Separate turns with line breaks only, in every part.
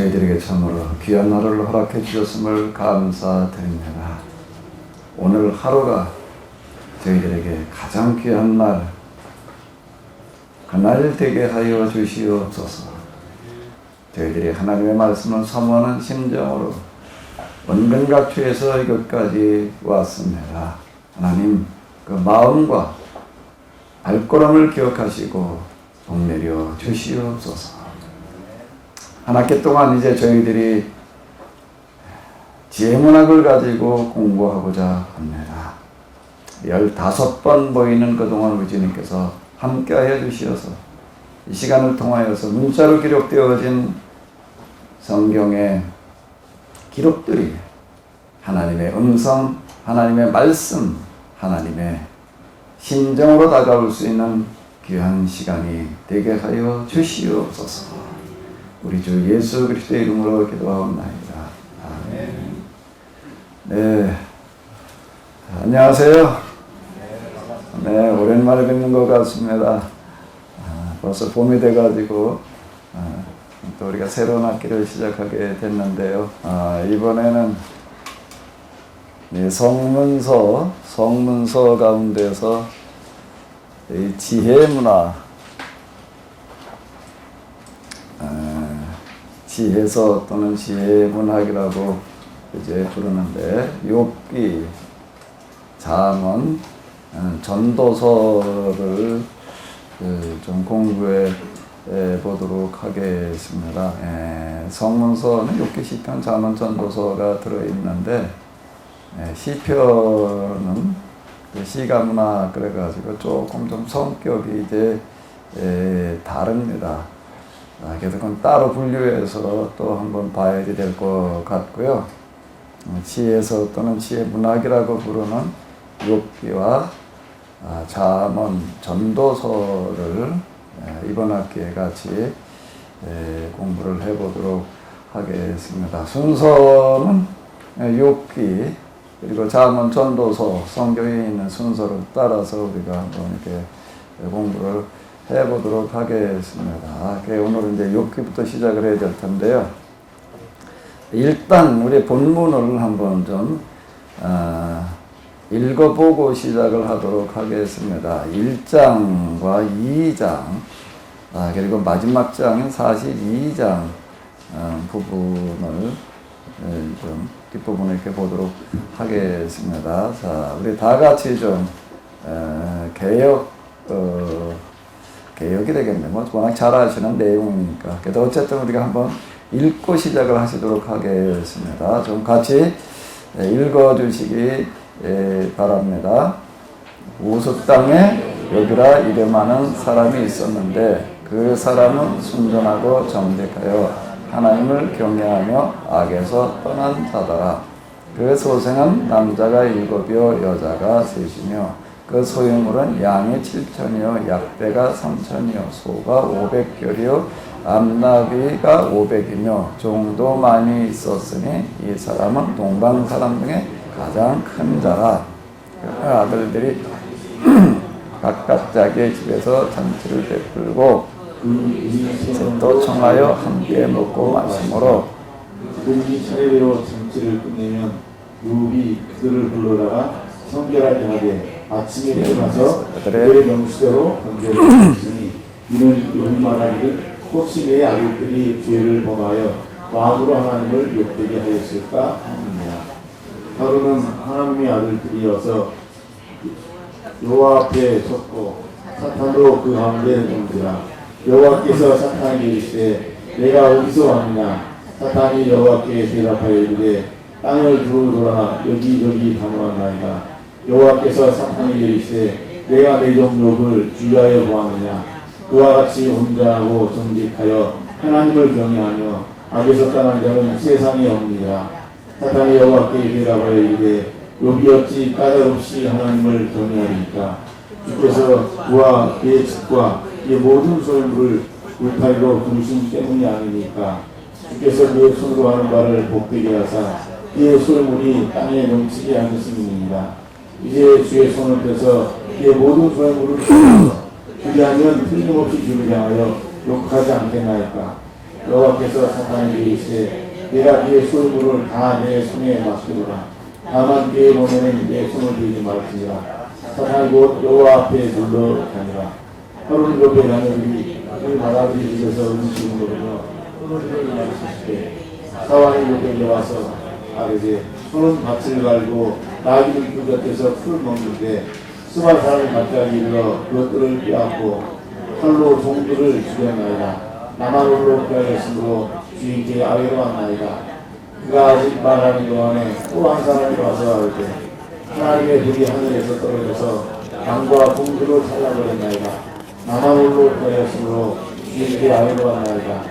저희들에게 참으로 귀한 하루를 허락해 주셨음을 감사드립니다. 오늘 하루가 저희들에게 가장 귀한 날, 그날 되게 하여 주시옵소서. 저희들이 하나님의 말씀을 사모하는 심정으로 원근각추에서 이곳까지 왔습니다. 하나님, 그 마음과 발걸음을 기억하시고 복 내려 주시옵소서. 한 학기 동안 이제 저희들이 지혜문학을 가지고 공부하고자 합니다. 15번 모이는 그동안 우리 주님께서 함께하여 주시어서 이 시간을 통하여서 문자로 기록되어진 성경의 기록들이 하나님의 음성, 하나님의 말씀, 하나님의 심정으로 다가올 수 있는 귀한 시간이 되게 하여 주시옵소서. 우리 주 예수 그리스도의 이름으로 기도하옵나이다. 아멘. 네, 안녕하세요. 네, 오랜만에 뵙는 것 같습니다. 벌써 봄이 돼가지고 또 우리가 새로운 학기를 시작하게 됐는데요. 이번에는 성문서 가운데서 이 지혜문화, 지혜서 또는 지혜문학이라고 이제 부르는데, 욥기, 잠언, 전도서를 좀 공부해 보도록 하겠습니다. 성문서는 욥기, 시편, 잠언, 전도서가 들어있는데, 시편은 시가문학 그래가지고 조금 좀 성격이 이제 다릅니다. 그래서 그건 따로 분류해서 또 한번 봐야 될 것 같고요. 지혜서 또는 지혜문학이라고 부르는 욥기와 잠언, 전도서를 이번 학기에 같이 공부를 해보도록 하겠습니다. 순서는 욥기 그리고 잠언, 전도서, 성경에 있는 순서를 따라서 우리가 한번 이렇게 공부를 해보도록 하겠습니다. 오늘은 이제 욥기부터 시작을 해야 될 텐데요. 일단 우리 본문을 한번 좀 읽어보고 시작을 하도록 하겠습니다. 1장과 2장, 그리고 마지막 장인 42장 부분을 좀 뒷부분을 이렇게 보도록 하겠습니다. 자, 우리 다 같이 좀 개혁이 되겠네. 워낙 잘 아시는 내용이니까. 그래도 어쨌든 우리가 한번 읽고 시작을 하시도록 하겠습니다. 좀 같이 읽어주시기 바랍니다. 우스 땅에 여기라 이름하는 사람이 있었는데 그 사람은 순전하고 정직하여 하나님을 경외하며 악에서 떠난 자더라. 그 소생은 남자가 7이요 여자가 3이며 그 소유물은 양이 7천이요 약대가 3천이요 소가 500결이요 암나귀가 500이며 종도 많이 있었으니 이 사람은 동방 사람 중에 가장 큰 자라. 그 아들들이 각각 자기의 집에서 잔치를 베풀고 셋도 청하여 함께 먹고 마시므로
그들이 차례대로 잔치를 끝내면 욥이 그들을 불러다가 성결하게 하되 아침에 일어나서 그들의 명수대로 번제를 드렸으니 이는 욥이 말하기를 혹시 내 아들들이 죄를 범하여 마음으로 하나님을 욕되게 하였을까 하느니라. 하루는 하나님의 아들들이어서 여호와 앞에 섰고 사탄도 그 가운데 누운지라. 여호와께서 사탄에게 이르시되 내가 어디서 왔느냐. 사탄이 여호와께 대답하여 이르되 땅을 두루 돌아 여기저기 방황하나이다. 여호와께서 사탄에게 이르시되 내가 내 종 욥을 주의하여 보았느냐. 그와 같이 온전하고 정직하여 하나님을 경외하며 악에서 떠난 자는 세상에 없느니라. 사탄이 여호와께 대답하여 이르되 욥이 어찌 까닭없이 하나님을 경외하리까. 주께서 그와 그의 집과 그의 모든 소유물을 울타리로 두신 때문이 아니니까. 주께서 그의 손으로 하는 바를 복되게 하사 그의 소유물이 땅에 넘치게 하셨음이니이다. 이제 주의 손을 펴서 그의 모든 소유물을 주소서. 그리하면 틀림없이 주를 향하여 욕하지 않겠나이까. 여호와께서 사탄에게 이르시되 내가 그의 소유물을 다 내 손에 맡기리라. 다만 그의 몸에는 내 손을 들이지 말지니라. 사탄이 곧 여호와 앞에 물러가니라. 하루는 옆에 자녀들이 그 바다들이 집에서 음식을 먹으며 손을 마실 때 사환이 옆에 와서 아르되 손은 밭을 갈고 나귀를 그 곁에서 풀을 먹는데 수많은 사람이 갑자기 일러 그것들을 빼앗고 칼로 종들을 죽였나이다. 나만 홀로 빼앗으므로 주인께 아뢰러 왔나이다. 그가 아직 말하는 동안에 또 한 사람이 와서 아르되 하나님의 불이 하늘에서 떨어져서 강과 공들을 잘라버렸나이다. 나만 홀로 빼앗으므로 주인께 아뢰러 왔나이다.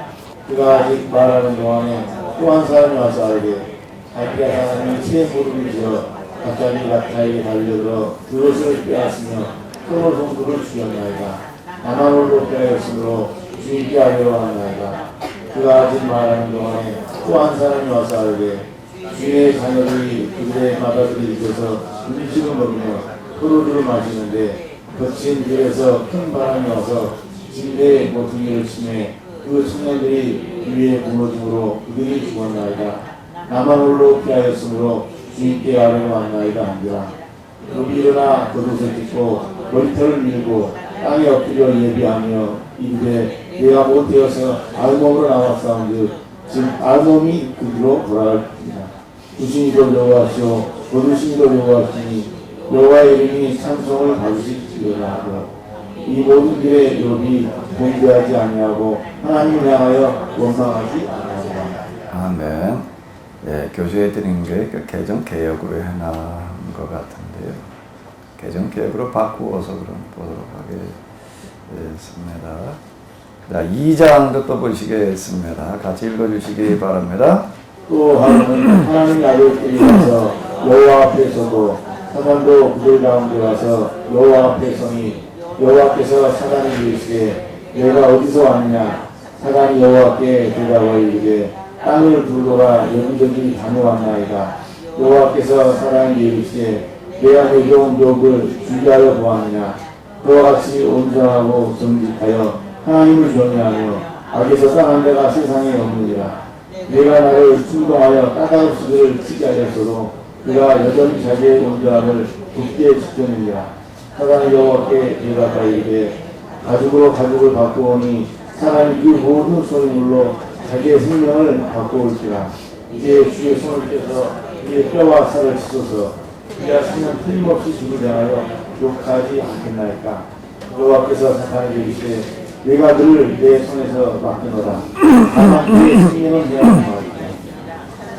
그가 아직 말하는 동안에 또 한 사람이 와서 아르되 자기가 사람이 새 무릎을 지어 갑자기 낙타에게 달려들어 그것을 빼앗으며 서로 종들을 죽였나이다. 나만 홀로 빼앗으므로 주인께 아뢰러 왔나이다. 그가 아직 말하는 동안에 또 한 사람이 와서 아르되 주인의 자녀들이 그들의 마다들이 입에서 음식을 먹으며 포도주를 마시는데 거친 길에서 큰 바람이 와서 진대의 모퉁이를 치매 그 청년들이 위에 무너짐으로 그들이 죽었나이다. 나만 홀로 피하였으므로 주인께 아뢰러 왔나이다 한지라. 그 일어나 겉옷을 찢고 머리털을 밀고 땅에 엎드려 예비하며 이르되 내가 못되어서 알몸으로 나왔사온즉 즉 알몸이 그리로 돌아갈지니라. 주신이도 여호와시오 거두신이도 여호와시니 여호와의 이름이 찬송을 받으실지어다 하고 이 모든 길에 욥이 공개하지 아니하고 하나님을 향하여 원망하지 아니하리라.
아멘. 예, 교주해 드린 게 그 개정 개혁으로 해놓은 것 같은데요. 개정 개혁으로 바꾸어서 그럼 보도록 하겠습니다. 자, 2장도 또 보시겠습니다. 같이 읽어주시기 바랍니다.
또 하나님의 아들들이 와서 여호와 앞에 서고 사단도 그들 가운데 와서 여호와 앞에 서니 여호와께서 사단에게 이르시되 내가 어디서 왔냐. 사단이 여호와께 대답하여 이르되 땅을 둘러라 여기저기 다녀왔나이다. 여호와께서 사단에게 이르시되 내가 내 종 욥을 죽게 하려 보았느냐. 그와 같이 온전하고 정직하여 하나님을 경외하며 악에서 떠난 데가 세상에 없느니라. 내가 나를 충동하여 까닭없이 그를 치게 하였어도 그가 여전히 자기의 온전함을 굳게 지켰느니라. 사단이 여호와께 대답하여 이르되 가죽으로 가죽을 바꾸오니 사람이 그 모든 소유물로 자기의 생명을 바꾸올지라. 이제 주의 손을 떼서 그의 뼈와 살을 씻어서 그가 생명 틀림없이 죽을 향하여 욕하지 않겠나이까. 여호와께서 사탄에게 이르시되 내가 그를 내 손에서 맡기노라. 다만 그의 생명은 해야 하리라.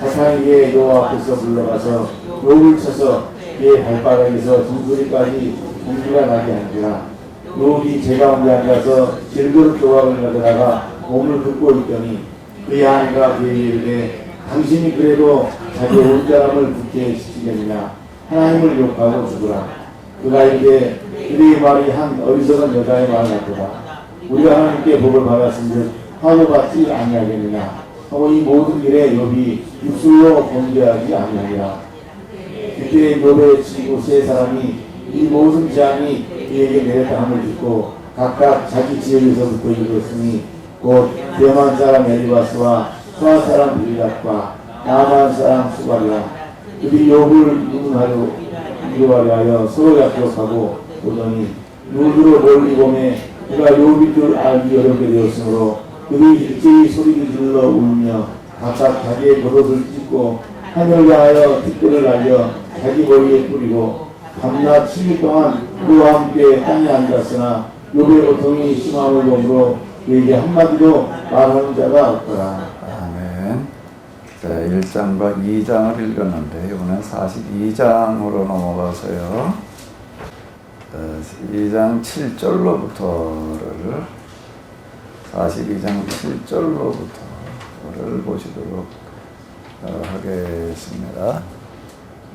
사탄에게 여호와 앞에서 불러가서 욕을 쳐서 그의 발바닥에서 등소리까지 공기가 나게 한지라. 욥이 제 가운데 앉아서 질그릇 조각을 가져다가 몸을 긁고 있더니 그의 아내가 그에게 이르되 당신이 그래도 자기의 온전함을 굳게 지키겠느냐. 하나님을 욕하고 죽으라. 그가 이르되 그의 말이 한 어리석은 여자의 말 같도다. 우리가 하나님께 복을 받았은즉 화도 받지 아니하겠느냐 하고 이 모든 일에 욥이 입술로 범죄하지 아니하니라. 그때 욥의 친구 세 사람이 이 모든 재앙이 그에게 내렸다함을 듣고 각각 자기 지역에서부터 이르렀으니 곧 대만 사람 엘리바스와 수아 사람 빌닷과 나만 사람 수발이라. 그들이 욥을 유하려 하여 서로 약속하고 오더니 눈으로 멀리 보매 그가 욥인 줄 알기 어렵게 되었으므로 그들이 일제히 소리를 질러 울며 각각 자기의 겉옷을 찢고 하늘을 향하여 티끌을 날려 자기 머리에 뿌리고 밤낮 7일 동안 그와 함께 땅에 앉았으나 욥의 고통이 심함을 보므로 그에게 한마디도 말하는 자가 없더라.
아멘. 자, 1장과 2장을 읽었는데 이번엔 42장으로 넘어가서요. 2장 7절로부터를 42장 7절로부터를 보시도록 하겠습니다.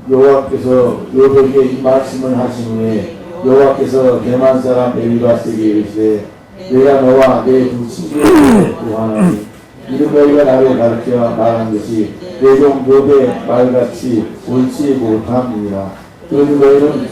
여호와께서 욥에게 이 말씀을 하신 후에 여호와께서 대만 사람 엘리바스에게 이르시되 내가 너와 내 두 친구를 구하나니 이는 너희가 나를 가르쳐 말한 것이 내 종 욥의 말같이 옳지 못함이니라. 그러니 너희는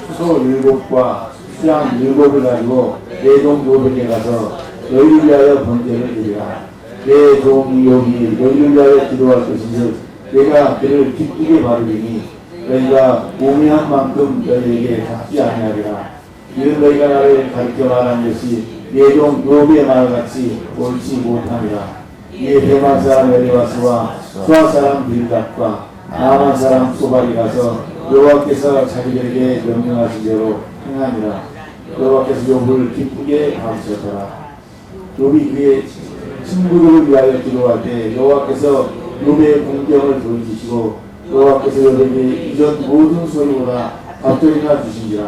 수소 7과 수양 7을 가지고 내 종 욥에게 가서 너희를 위하여 번제를 드리라. 내 종 욥이 너희를 위하여 기도할 것인즉 내가 그를 기쁘게 바르리니 너희가 오미한 만큼 너희에게 갚지 아니하리라. 이는 너희가 나를 가르쳐 말한 것이 내 종 욥의 말같이 옳지 못함이라. 이에 대만 사람 엘리바스와 수아 사람 빌닷과 나만 사람 소발이 가서 여호와께서 자기들에게 명령하신 대로 행하니라. 여호와께서 욥을 기쁘게 가르쳤더라. 욥이 그의 친구들을 위하여 기도할 때 여호와께서 욥의 공경을 보여주시고 여호와께서 욥에게 이전 모든 소리보다 갑절이나 주신지라.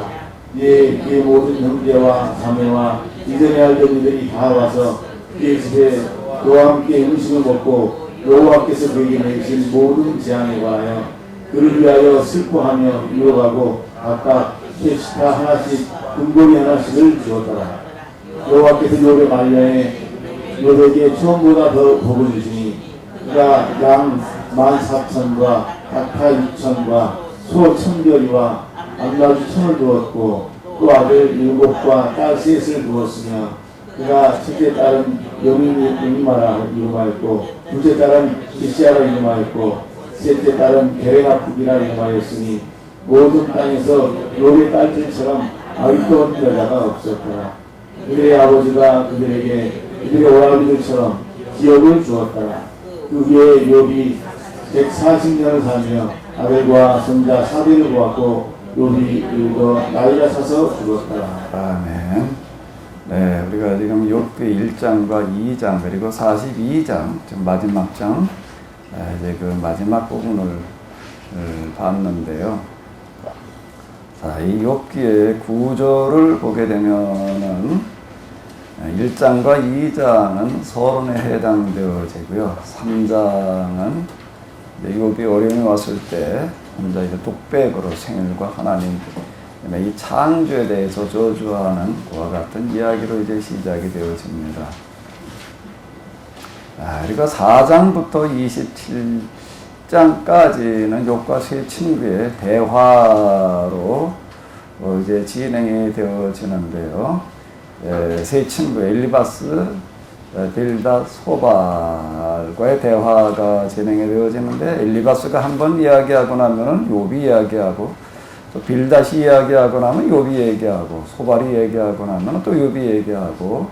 이에 그의 모든 형제와 자매와 이전에 알던 이들이 다 와서 그의 집에 그와 함께 음식을 먹고 여호와께서 그에게 내리신 모든 재앙에 관하여 그를 위하여 슬퍼하며 위로하고 각각 캐시타 하나씩 금고리 하나씩을 주었더라. 여호와께서 욥의 말년에 욥에게 처음보다 더 복을 주시니 그가 양 14,000과 닭타 6,000과 소 1,000별이와 암나주 1,000을 두었고 또 아들 7과 딸 3을 두었으며 그가 첫째 딸은 영이마라 이름하였고 둘째 딸은 기시아라 이름하였고 셋째 딸은 베레나프기라 이름하였으니 모든 땅에서 욥의 딸들처럼 아리따운 여자가 없었더라. 그들의 아버지가 그들에게 그들의 오라비들처럼 기업을 주었더라. 그 후에 욥이 140년을 살며 아벨과 손자 사대를 보았고 욥이 늙어 나이가 차서 죽었더라.
아멘. 네, 우리가 지금 욥기 1장과 2장 그리고 42장 지금 마지막 장 이제 그 마지막 부분을 봤는데요. 자, 이 욥기의 구조를 보게 되면은 1장과 2장은 서론에 해당되어지고요. 3장은 욥이 어려움이 왔을 때 혼자 이제 독백으로 생일과 하나님 이 창조에 대해서 저주하는 그와 같은 이야기로 이제 시작이 되어집니다. 그리고 4장부터 27장까지는 욥과 세 친구의 대화로 이제 진행이 되어지는데요. 세 친구 엘리바스, 빌닷, 소발과의 대화가 진행이 되어지는데 엘리바스가 한번 이야기하고 나면은 욥이 이야기하고 또 빌닷이 이야기하고 나면 욥이 얘기하고 소발이 얘기하고 나면 또 욥이 얘기하고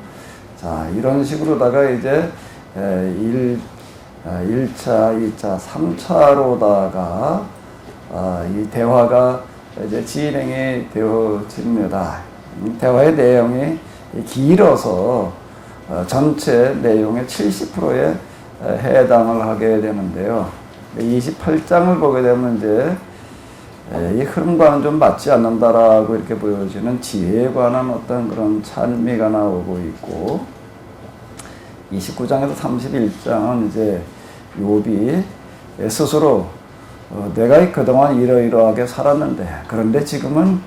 자 이런 식으로다가 이제 1차, 2차, 3차로다가 이 대화가 이제 진행이 되어집니다. 대화의 내용이 길어서 전체 내용의 70%에 해당을 하게 되는데요. 28장을 보게 되면 이제 이 흐름과는 좀 맞지 않는다라고 이렇게 보여지는 지혜에 관한 어떤 그런 찬미가 나오고 있고 29장에서 31장은 이제 욥이 스스로 내가 그동안 이러이러하게 살았는데 그런데 지금은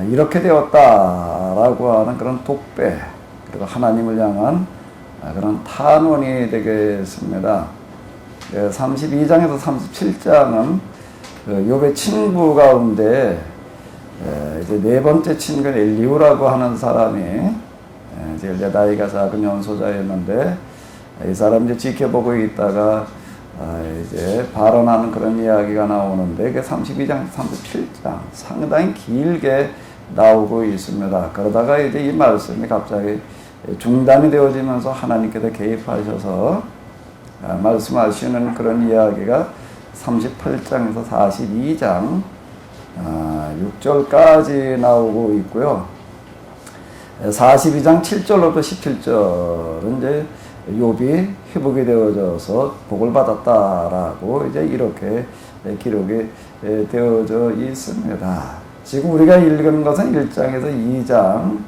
이렇게 되었다라고 하는 그런 독배 그리고 하나님을 향한 그런 탄원이 되겠습니다. 32장에서 37장은 욥의 친구 가운데 이제 네 번째 친구는 엘리후라고 하는 사람이 이제 나이가 작은 연소자였는데 이 사람 이제 지켜보고 있다가 이제 발언하는 그런 이야기가 나오는데 그 32장, 37장 상당히 길게 나오고 있습니다. 그러다가 이제 이 말씀이 갑자기 중단이 되어지면서 하나님께서 개입하셔서 말씀하시는 그런 이야기가 38장에서 42장 6절까지 나오고 있고요. 42장 7절로부터 17절은 이제 욥이 회복이 되어져서 복을 받았다라고 이제 이렇게 기록이 되어져 있습니다. 지금 우리가 읽은 것은 1장에서 2장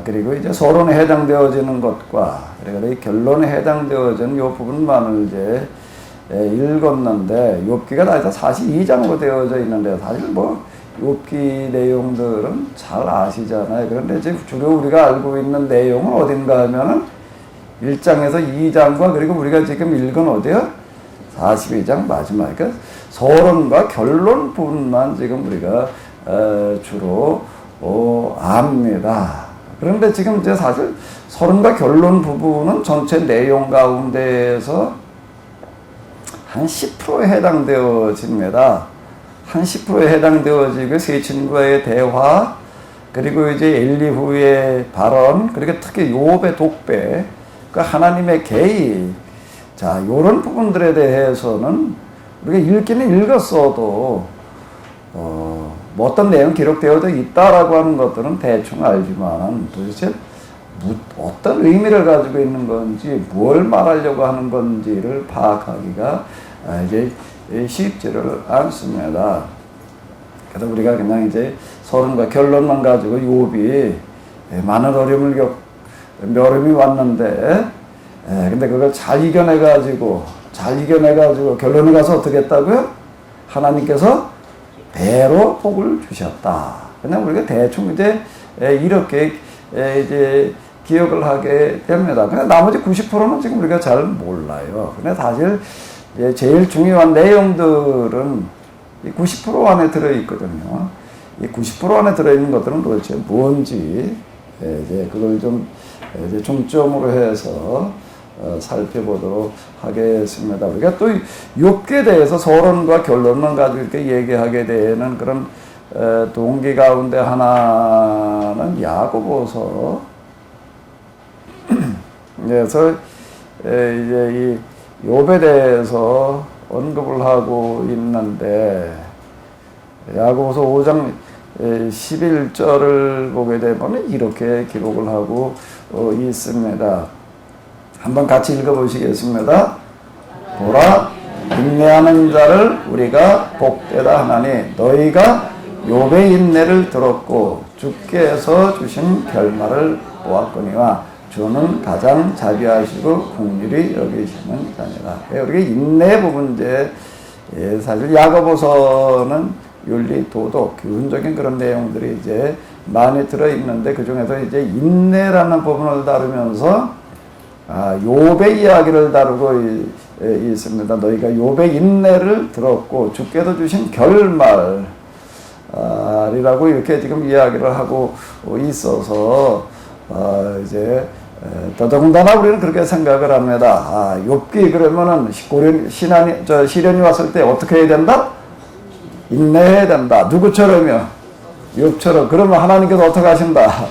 그리고 이제 서론에 해당되어지는 것과 그리고 이 결론에 해당되어지는 이 부분만을 이제 읽었는데 욥기가 다 42장으로 되어져 있는데 사실 뭐 욥기 내용들은 잘 아시잖아요. 그런데 이제 주로 우리가 알고 있는 내용은 어딘가 하면은 1장에서 2장과 그리고 우리가 지금 읽은 어디요? 42장 마지막 그러니까 서론과 결론 부분만 지금 우리가 주로 압니다. 그런데 지금 이제 사실 서론과 결론 부분은 전체 내용 가운데에서 한 10%에 해당되어집니다. 한 10%에 해당되어지고 세 친구와의 대화, 그리고 이제 엘리후의 발언, 그리고 특히 욥의 독배, 그 하나님의 개입, 자, 요런 부분들에 대해서는 우리가 읽기는 읽었어도 뭐 어떤 내용 기록되어져 있다라고 하는 것들은 대충 알지만 도대체 어떤 의미를 가지고 있는 건지, 뭘 말하려고 하는 건지를 파악하기가 이제 쉽지를 않습니다. 그래서 우리가 그냥 이제 서론과 결론만 가지고 욥이 많은 어려움이 왔는데, 근데 그걸 잘 이겨내가지고 결론에 가서 어떻게 했다고요? 하나님께서 배로 복을 주셨다. 그냥 우리가 대충 이제 이렇게 이제 기억을 하게 됩니다. 근데 나머지 90%는 지금 우리가 잘 몰라요. 근데 사실 제일 중요한 내용들은 90% 안에 들어있거든요. 이 90% 안에 들어있는 것들은 도대체 뭔지, 이제 그걸 좀 이제 중점으로 해서 살펴보도록 하겠습니다. 우리가 또 욥기에 대해서 서론과 결론만 가지고 이렇게 얘기하게 되는 그런 동기 가운데 하나는 야고보서. 그래서 이제 이 욥에 대해서 언급을 하고 있는데, 야고보서 5장 11절을 보게 되면 이렇게 기록을 하고 있습니다. 한번 같이 읽어보시겠습니다. 보라, 인내하는 자를 우리가 복되다 하나니 너희가 욥의 인내를 들었고 주께서 주신 결말을 보았거니와 주는 가장 자비하시고 긍휼히 여기시는 자니라. 우리가 인내 부분 이제 사실 야고보서는 윤리, 도덕, 교훈적인 그런 내용들이 이제 많이 들어 있는데, 그 중에서 이제 인내라는 부분을 다루면서 욥의 이야기를 다루고 있습니다. 너희가 욥의 인내를 들었고 주께서 주신 결말이라고 이렇게 지금 이야기를 하고 있어서 이제 더더군다나 우리는 그렇게 생각을 합니다. 욥기 그러면은 시련이 왔을 때 어떻게 해야 된다? 인내해야 된다. 누구처럼요? 욥처럼. 그러면 하나님께서 어떻게 하신다?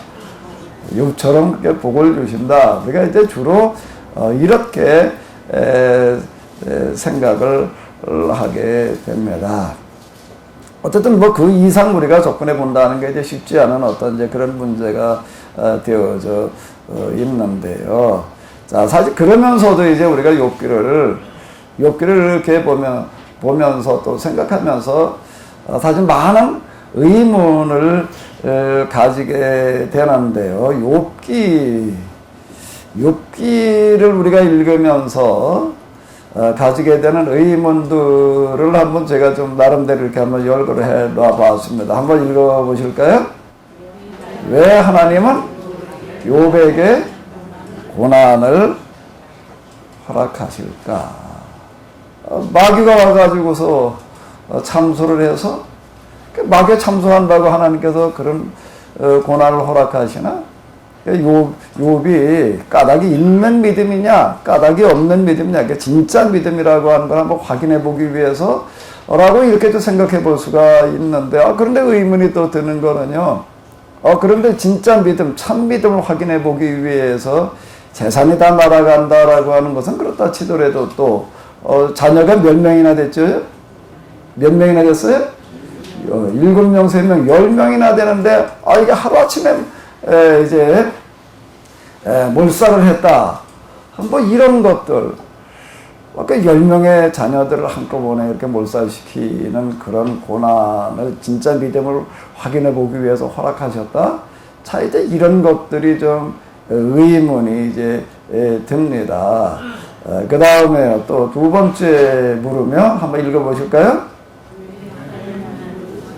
욥처럼 그렇게 복을 주신다. 우리가 이제 주로 이렇게 생각을 하게 됩니다. 어쨌든 뭐 그 이상 우리가 접근해 본다는 게 이제 쉽지 않은 어떤 이제 그런 문제가 되어져 있는데요. 자, 사실 그러면서도 이제 우리가 욥기를 이렇게 보면서 또 생각하면서 사실 많은 의문을 가지게 되는데요. 욥기를 우리가 읽으면서 가지게 되는 의문들을 한번 제가 좀 나름대로 이렇게 한번 열거를 해 놔 봤습니다. 한번 읽어 보실까요? 왜 하나님은 욥에게 고난을 허락하실까? 마귀가 와가지고서 참소를 해서, 마귀에 참소한다고 하나님께서 그런 고난을 허락하시나? 욥이 까닭이 있는 믿음이냐, 까닭이 없는 믿음이냐, 진짜 믿음이라고 하는 걸 한번 확인해 보기 위해서 라고 이렇게도 생각해 볼 수가 있는데, 그런데 의문이 또 드는 거는요, 그런데 진짜 믿음, 참 믿음을 확인해 보기 위해서 재산이 다 날아간다라고 하는 것은 그렇다 치더라도 또 자녀가 몇 명이나 됐죠? 몇 명이나 됐어요? 7명, 3명, 10명이나 되는데, 이게 하루아침에 이제 몰살을 했다. 뭐 이런 것들. 10명의 자녀들을 한꺼번에 이렇게 몰살시키는 그런 고난을 진짜 믿음을 확인해 보기 위해서 허락하셨다. 자, 이제 이런 것들이 좀 의문이 이제 듭니다. 그 다음에 또 두 번째 물으며 한번 읽어보실까요?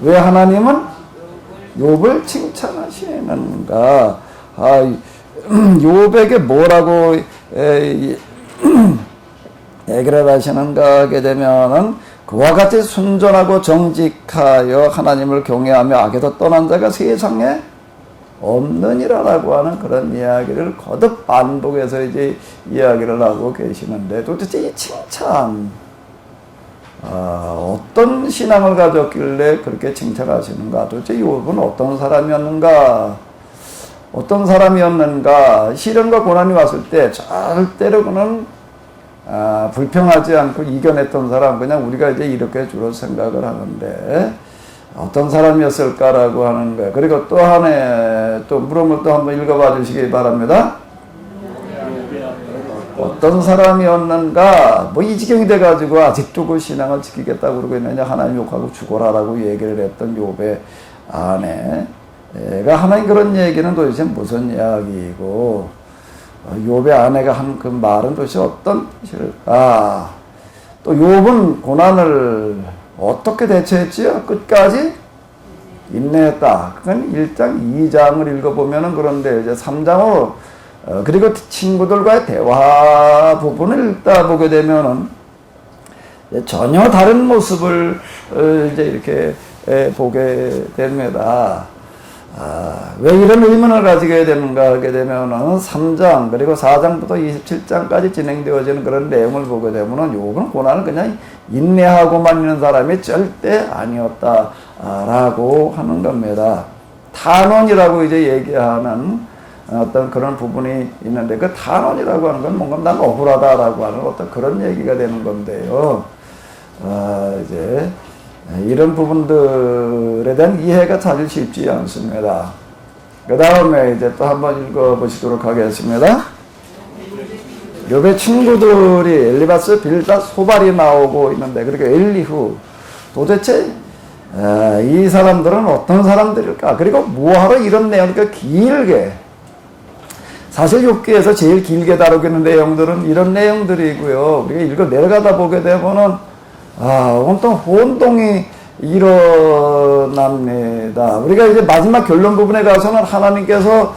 왜 하나님은 욥을 칭찬하시는가? 욥에게 뭐라고 얘기를 하시는가 하게 되면은, 그와 같이 순전하고 정직하여 하나님을 경외하며 악에서 떠난 자가 세상에 없느니라라고 하는 그런 이야기를 거듭 반복해서 이제 이야기를 하고 계시는데, 도대체 이 칭찬, 어떤 신앙을 가졌길래 그렇게 칭찬하시는가? 도대체 욥은 어떤 사람이었는가? 어떤 사람이었는가? 시련과 고난이 왔을 때 절대로 그는 불평하지 않고 이겨냈던 사람, 그냥 우리가 이제 이렇게 주로 생각을 하는데, 어떤 사람이었을까라고 하는 거예요. 그리고 또 하나의 또 물음을 또 한번 읽어봐 주시기 바랍니다. 어떤 사람이었는가? 뭐 이 지경이 돼가지고 아직도 그 신앙을 지키겠다고 그러고 있느냐? 하나님 욕하고 죽어라라고 얘기를 했던 욥의 아내가 하나님 그런 얘기는 도대체 무슨 이야기이고, 욥의 아내가 한 그 말은 도대체 어떤 뜻일까? 또 욥은 고난을 어떻게 대처했지요? 끝까지 인내했다. 그건 1장, 2장을 읽어보면은 그런데 이제 3장으로 그리고 친구들과의 대화 부분을 읽다 보게 되면은 전혀 다른 모습을 이제 이렇게 보게 됩니다. 왜 이런 의문을 가지게 되는가 하게 되면은 3장 그리고 4장부터 27장까지 진행되어지는 그런 내용을 보게 되면은 욥은 고난을 그냥 인내하고만 있는 사람이 절대 아니었다라고 하는 겁니다. 탄원이라고 이제 얘기하는 어떤 그런 부분이 있는데, 그 탄원이라고 하는 건 뭔가 난 억울하다라고 하는 어떤 그런 얘기가 되는 건데요. 이제 이런 부분들에 대한 이해가 사실 쉽지 않습니다. 그 다음에 이제 또 한번 읽어보시도록 하겠습니다. 욥의 친구들이 엘리바스, 빌닷, 소발이 나오고 있는데, 그리고 엘리후, 도대체 이 사람들은 어떤 사람들일까? 그리고 뭐하러 이런 내용을 길게, 사실 욥기에서 제일 길게 다루기는 내용들은 이런 내용들이고요. 우리가 읽어 내려가다 보게 되면은 온통 혼동이 일어납니다. 우리가 이제 마지막 결론 부분에 가서는 하나님께서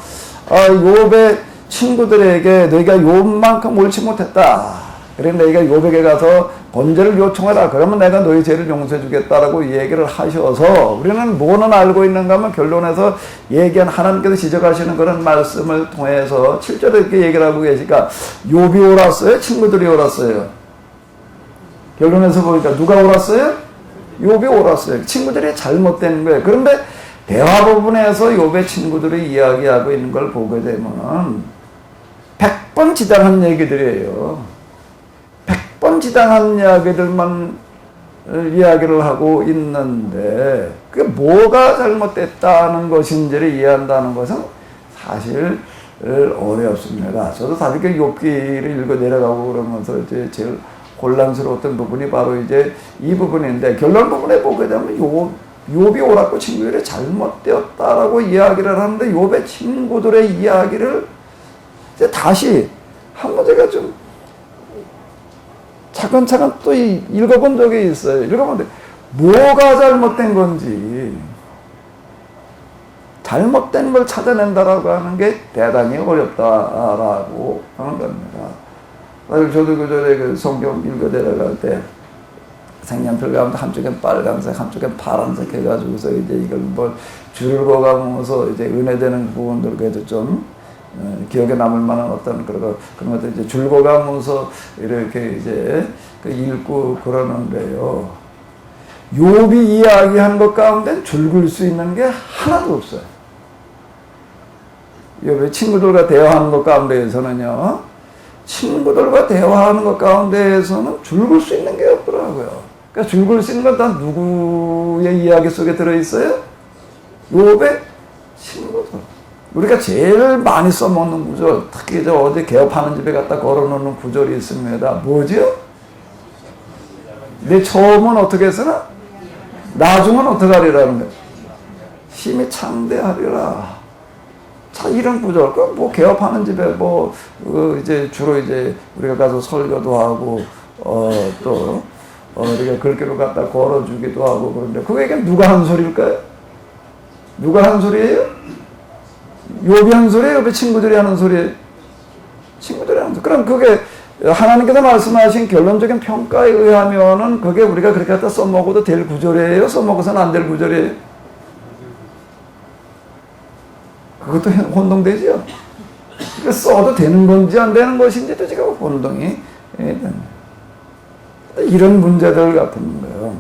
욥의 친구들에게 너희가 욥만큼 옳지 못했다. 그래 너희가 욥에게 가서 번제를 요청해라. 그러면 내가 너희 죄를 용서해 주겠다라고 얘기를 하셔서, 우리는 뭐는 알고 있는가 하면 결론에서 얘기한 하나님께서 지적하시는 그런 말씀을 통해서 7절에 이렇게 얘기를 하고 계시니까 욥이 옳았어요? 친구들이 옳았어요? 결론에서 보니까 누가 옳았어요? 욥이 옳았어요. 친구들이 잘못된 거예요. 그런데 대화 부분에서 욥의 이야기들이 이야기하고 있는 걸 보게 되면 100번 지당한 얘기들이에요. 100번 지당한 이야기들만 이야기를 하고 있는데, 그게 뭐가 잘못됐다는 것인지를 이해한다는 것은 사실 어렵습니다. 저도 사실 그 욥기를 읽어 내려가고 그러면서 이제 제일 혼란스러웠던 부분이 바로 이제 이 부분인데, 결론 부분에 보게 되면 욥이 옳았고 친구들이 잘못되었다라고 이야기를 하는데, 욥의 친구들의 이야기를 이제 다시 한번 제가 좀 차근차근 또 읽어본 적이 있어요. 읽어본데 뭐가 잘못된 건지, 잘못된 걸 찾아낸다라고 하는 게 대단히 어렵다라고 하는 겁니다. 사실 저도 그 전에 그 성경 읽어 내려갈 때 색연필 가운데 한쪽엔 빨간색, 한쪽엔 파란색 해가지고서 이제 이걸 뭐 줄을 그어가면서 이제 은혜되는 부분들 그래도 좀 기억에 남을 만한 어떤 그런 것들 이제 줄 그어가면서 이렇게 이제 그 읽고 그러는데요. 욥이 이야기한 것 가운데 줄 그을 수 있는 게 하나도 없어요. 욥의 친구들과 대화하는 것 가운데에서는요. 친구들과 대화하는 것 가운데에서는 줄 그을 수 있는 게 없더라고요. 그러니까 줄 그을 수 있는 건 다 누구의 이야기 속에 들어있어요? 욥의 친구들. 우리가 제일 많이 써먹는 구절, 특히 저 어디 개업하는 집에 갖다 걸어놓는 구절이 있습니다. 뭐죠? 내 처음은 어떻게 했으나 나중은 어떻게 하리라는 거예요. 심히 창대하리라. 자, 이런 구절. 그 뭐 개업하는 집에 뭐 이제 주로 이제 우리가 가서 설교도 하고 또 우리가 글귀로 갖다 걸어주기도 하고 그런데 그게 누가 한 소리일까요? 누가 한 소리예요? 욥이 한 소리예요? 욥의 친구들이 하는 소리예요? 친구들이 하는 소리. 그럼 그게 하나님께서 말씀하신 결론적인 평가에 의하면은 그게 우리가 그렇게 갖다 써먹어도 될 구절이에요? 써먹어서는 안 될 구절이에요? 그것도 혼동되죠. 그러니까 써도 되는 건지 안 되는 것인지도 지금 혼동이 됩니다. 이런 문제들 같은 거예요.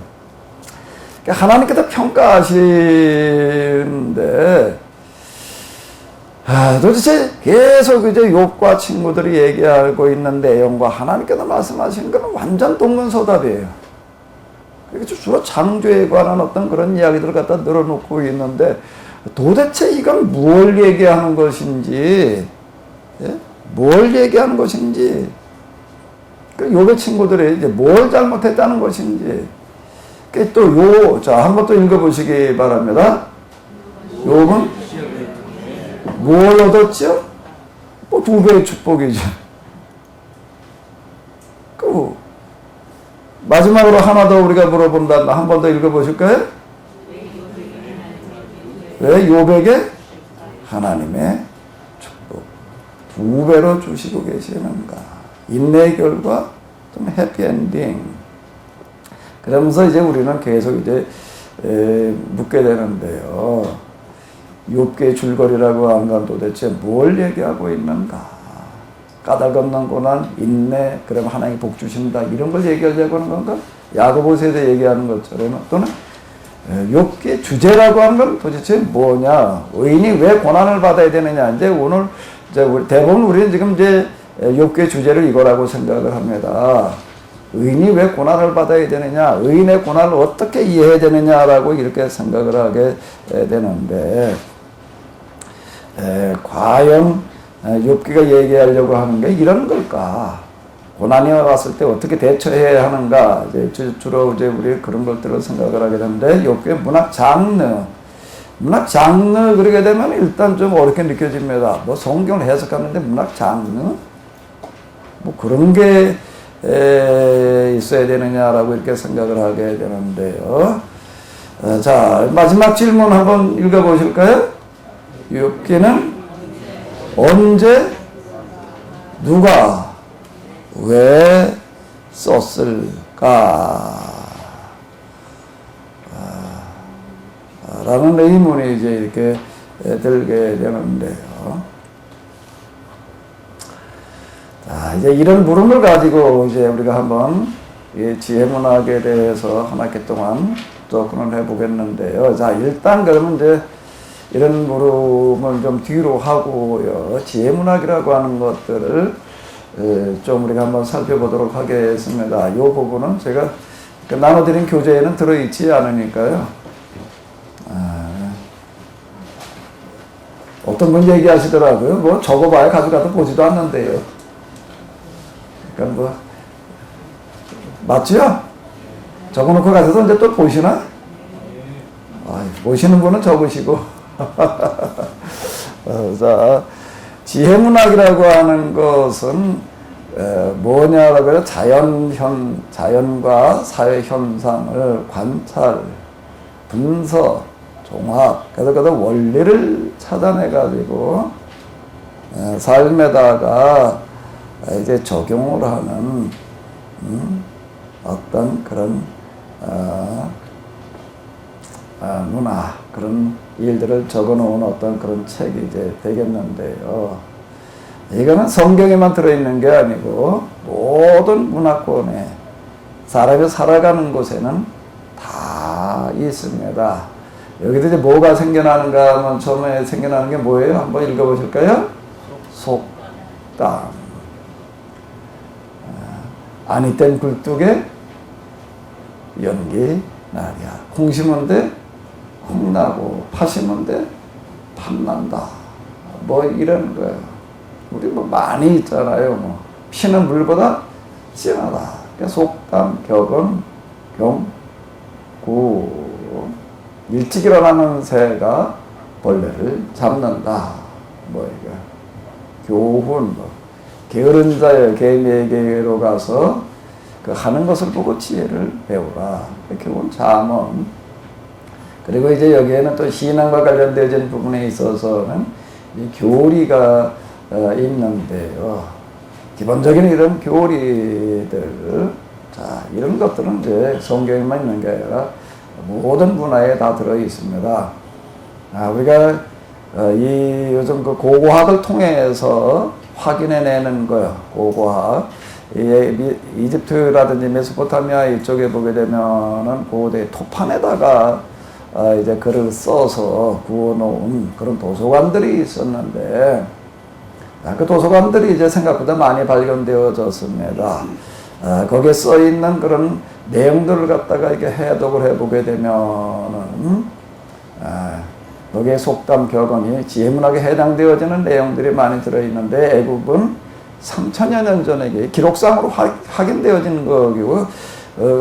그러니까 하나님께서 평가하시는데 도대체 계속 이제 욥과 친구들이 얘기하고 있는 내용과 하나님께서 말씀하시는 것은 완전 동문서답이에요. 주로 창조에 관한 어떤 그런 이야기들을 갖다 늘어놓고 있는데 도대체 이건 뭘 얘기하는 것인지, 예? 뭘 얘기하는 것인지, 욥의 친구들이 이제 뭘 잘못했다는 것인지, 자, 한번 또 읽어보시기 바랍니다. 욥은 뭘 얻었죠? 뭐 2배의 축복이죠. 마지막으로 하나 더 우리가 물어본다. 한 번 더 읽어보실까요? 왜 욥에게 하나님의 축복 2배로 주시고 계시는가? 인내의 결과 좀 해피엔딩. 그러면서 이제 우리는 계속 이제 묻게 되는데요. 욥기의 줄거리라고 하는 건 도대체 뭘 얘기하고 있는가? 까닭없는 고난, 인내, 그럼 하나님이 복 주신다, 이런 걸 얘기하려고 하는 건가? 야고보서에서 얘기하는 것처럼 또는 욥기의 주제라고 하는 건 도대체 뭐냐? 의인이 왜 고난을 받아야 되느냐? 이제 오늘 대부분 우리는 지금 이제 욥기의 주제를 이거라고 생각을 합니다. 의인이 왜 고난을 받아야 되느냐? 의인의 고난을 어떻게 이해해야 되느냐라고 이렇게 생각을 하게 되는데 과연 욥기가 얘기하려고 하는 게 이런 걸까? 고난이 왔을 때 어떻게 대처해야 하는가? 이제 주로 이제 우리 그런 것들을 생각을 하게 되는데 욥기의 문학 장르 그러게 되면 일단 좀 어렵게 느껴집니다. 뭐 성경을 해석하는데 문학 장르 뭐 그런 게 있어야 되느냐라고 이렇게 생각을 하게 되는데요. 자, 마지막 질문 한번 읽어보실까요? 욥기는 언제 누가 왜 썼을까? 라는 의문이 이제 이렇게 들게 되는데요. 자, 이제 이런 물음을 가지고 이제 우리가 한번 지혜문학에 대해서 한 학기 동안 접근을 해보겠는데요. 자, 일단 그러면 이제 이런 물음을 좀 뒤로 하고요. 지혜문학이라고 하는 것들을 좀 우리가 한번 살펴보도록 하겠습니다. 이 부분은 제가 나눠드린 교재에는 들어있지 않으니까요. 어떤 분 얘기하시더라고요. 뭐 적어봐야 가져가도 보지도 않는데요. 그러니까 뭐 맞죠? 적어놓고 가셔서 이제 또 보시나? 보시는 분은 적으시고. 자, 지혜문학이라고 하는 것은 뭐냐라고 해서 자연과 사회 현상을 관찰, 분석, 종합, 그래서 원리를 찾아내가지고 삶에다가 이제 적용을 하는 어떤 그런 문화, 그런 일들을 적어놓은 어떤 그런 책이 이제 되겠는데요. 이거는 성경에만 들어있는 게 아니고 모든 문화권에 사람이 살아가는 곳에는 다 있습니다. 여기도 이제 뭐가 생겨나는가 하면 처음에 생겨나는 게 뭐예요? 한번 읽어보실까요? 속담. 아니 땐 굴뚝에 연기 나랴. 콩 심은 데 콩나고 파 심은 데 팥난다. 뭐 이런 거예요. 우리 뭐 많이 있잖아요. 뭐 피는 물보다 진하다. 속담, 격언, 경구. 일찍 일어나는 새가 벌레를 잡는다. 뭐 이거 교훈, 뭐 게으른 자여 개미에게로 가서 그 하는 것을 보고 지혜를 배우라. 교훈, 잠언. 그리고 이제 여기에는 또 신앙과 관련되어진 부분에 있어서는 이 교리가 있는데요. 기본적인 이런 교리들, 자, 이런 것들은 이제 성경에만 있는 게 아니라 모든 문화에 다 들어 있습니다. 우리가 이 요즘 그 고고학을 통해서 확인해내는 거예요. 고고학. 이집트라든지 메소포타미아 이쪽에 보게 되면은 고대 토판에다가 이제 글을 써서 구워놓은 그런 도서관들이 있었는데, 그 도서관들이 이제 생각보다 많이 발견되어졌습니다. 거기에 써 있는 그런 내용들을 갖다가 이렇게 해독을 해보게 되면은, 거기에 속담, 격언이 지혜문학에 해당되어지는 내용들이 많이 들어있는데, 애국은 3천여 년 전에 기록상으로 확인되어지는 거고,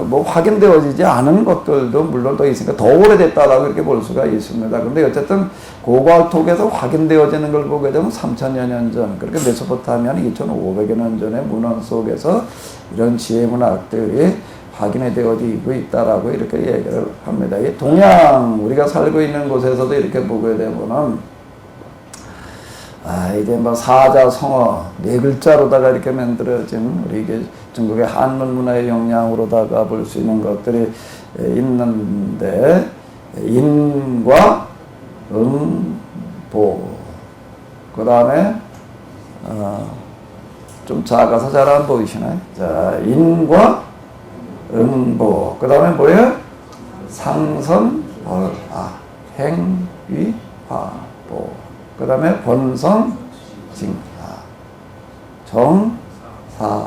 뭐 확인되어지지 않은 것들도 물론 더 있으니까 더 오래됐다라고 이렇게 볼 수가 있습니다. 근데 어쨌든 고고학톡에서 확인되어지는 걸 보게 되면 3천여 년 전, 그렇게 메소포타미아는 2,500여 년 전의 문헌 속에서 이런 지혜문학들이 확인이 되어지고 있다라고 이렇게 얘기를 합니다. 이 동양, 우리가 살고 있는 곳에서도 이렇게 보게 되면은, 이제 뭐 사자성어, 네 글자로다가 이렇게 만들어진 우리 이게 중국의 한문 문화의 영향으로다가 볼 수 있는 것들이 있는데, 인과 응보, 그 다음에, 좀 작아서 잘 안 보이시나요? 자, 인과 응보, 그 다음에 뭐예요? 상선, 행위, 화보, 그 다음에 권성, 징하, 정, 사,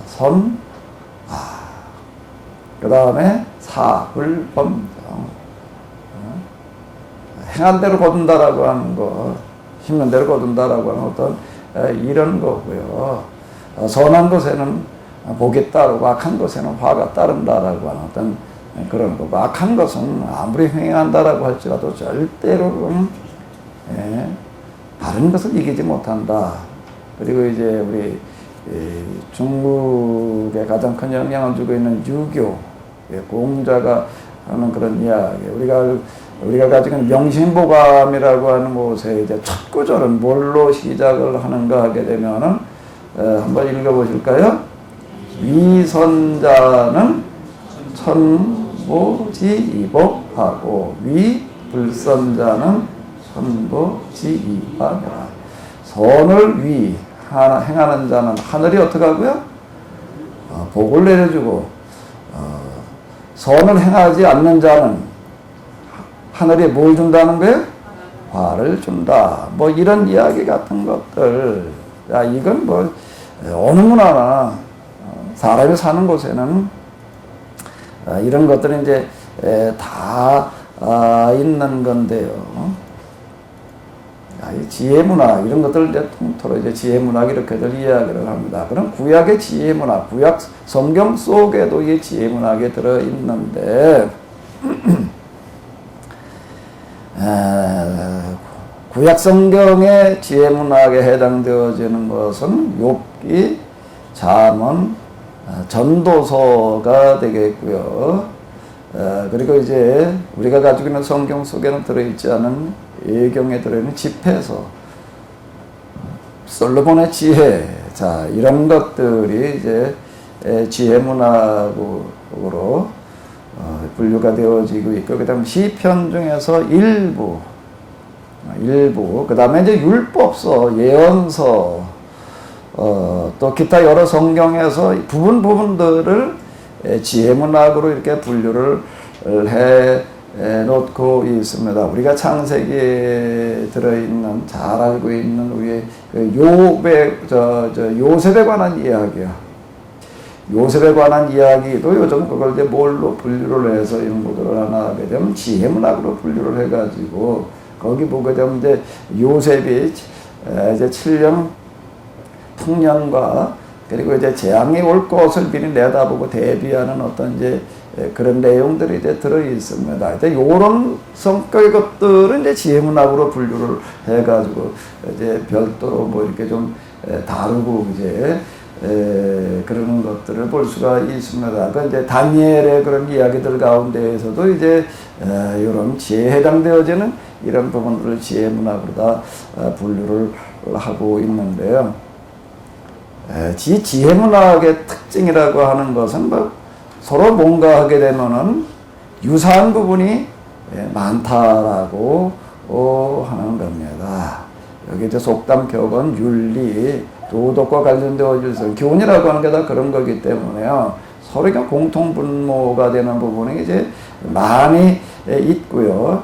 선, 그 다음에 사, 불, 범정. 행한 대로 거둔다라고 하는 거, 힘는 대로 거둔다라고 하는 어떤 이런 거고요. 선한 것에는 복이 따르고 악한 것에는 화가 따른다라고 하는 어떤 그런 거고, 악한 것은 아무리 행한다라고 할지라도 절대로 다른 것을 이기지 못한다. 그리고 이제 우리 중국에 가장 큰 영향을 주고 있는 유교, 공자가 하는 그런 이야기. 우리가 가지고 있는 명심보감이라고 하는 곳에 이제 첫 구절은 뭘로 시작을 하는가 하게 되면은, 한번 읽어보실까요? 위선자는 천보지이복하고 위불선자는 천보지이하니라. 선을 행하는 자는 하늘이 어떻게 하고요? 복을 내려주고, 선을 행하지 않는 자는 하늘이 뭘 준다는 거예요? 화를 준다. 뭐 이런 이야기 같은 것들. 이건 뭐 어느 문화나 사람이 사는 곳에는 이런 것들은 이제 다 있는 건데요. 이 지혜문학, 이런 것들을 이제 통틀어 이제 지혜문학 이렇게들 이야기를 합니다. 그럼 구약의 지혜문학, 구약 성경 속에도 이 지혜문학이 들어있는데, 구약 성경의 지혜문학에 해당되어지는 것은 욥기, 잠언, 전도서가 되겠고요. 그리고 이제 우리가 가지고 있는 성경 속에는 들어있지 않은 예경에 들어있는 집회서, 솔로몬의 지혜, 자 이런 것들이 이제 지혜문학으로 분류가 되어지고 있고, 그 다음 시편 중에서 일부, 그 다음에 이제 율법서, 예언서, 또 기타 여러 성경에서 부분들을 지혜문학으로 이렇게 분류를 해 놓고 있습니다. 우리가 창세기에 들어있는, 잘 알고 있는 우리의 요셉에 관한 이야기야. 요셉에 관한 이야기도 요즘 그걸 이제 뭘로 분류를 해서 연구를 하나 하게 되면 지혜문학으로 분류를 해가지고, 거기 보게 되면 이제 요셉이 이제 7년 풍년과 그리고 이제 재앙이 올 것을 미리 내다보고 대비하는 어떤 이제 그런 내용들이 이제 들어 있습니다. 이제 요런 성격의 것들은 이제 지혜문학으로 분류를 해가지고 이제 별도로 뭐 이렇게 좀 다루고 이제 그런 것들을 볼 수가 있습니다. 그 이제 다니엘의 그런 이야기들 가운데에서도 이제 이런 지혜에 해당되어지는 이런 부분들을 지혜문학으로 다 분류를 하고 있는데요. 지혜문학의 특징이라고 하는 것은 뭐 서로 뭔가 하게 되면은 유사한 부분이 많다라고 하는 겁니다. 여기 이제 속담, 격언, 윤리, 도덕과 관련되어 있어서 교훈이라고 하는 게 다 그런 거기 때문에요. 서로가 공통 분모가 되는 부분이 이제 많이 있고요.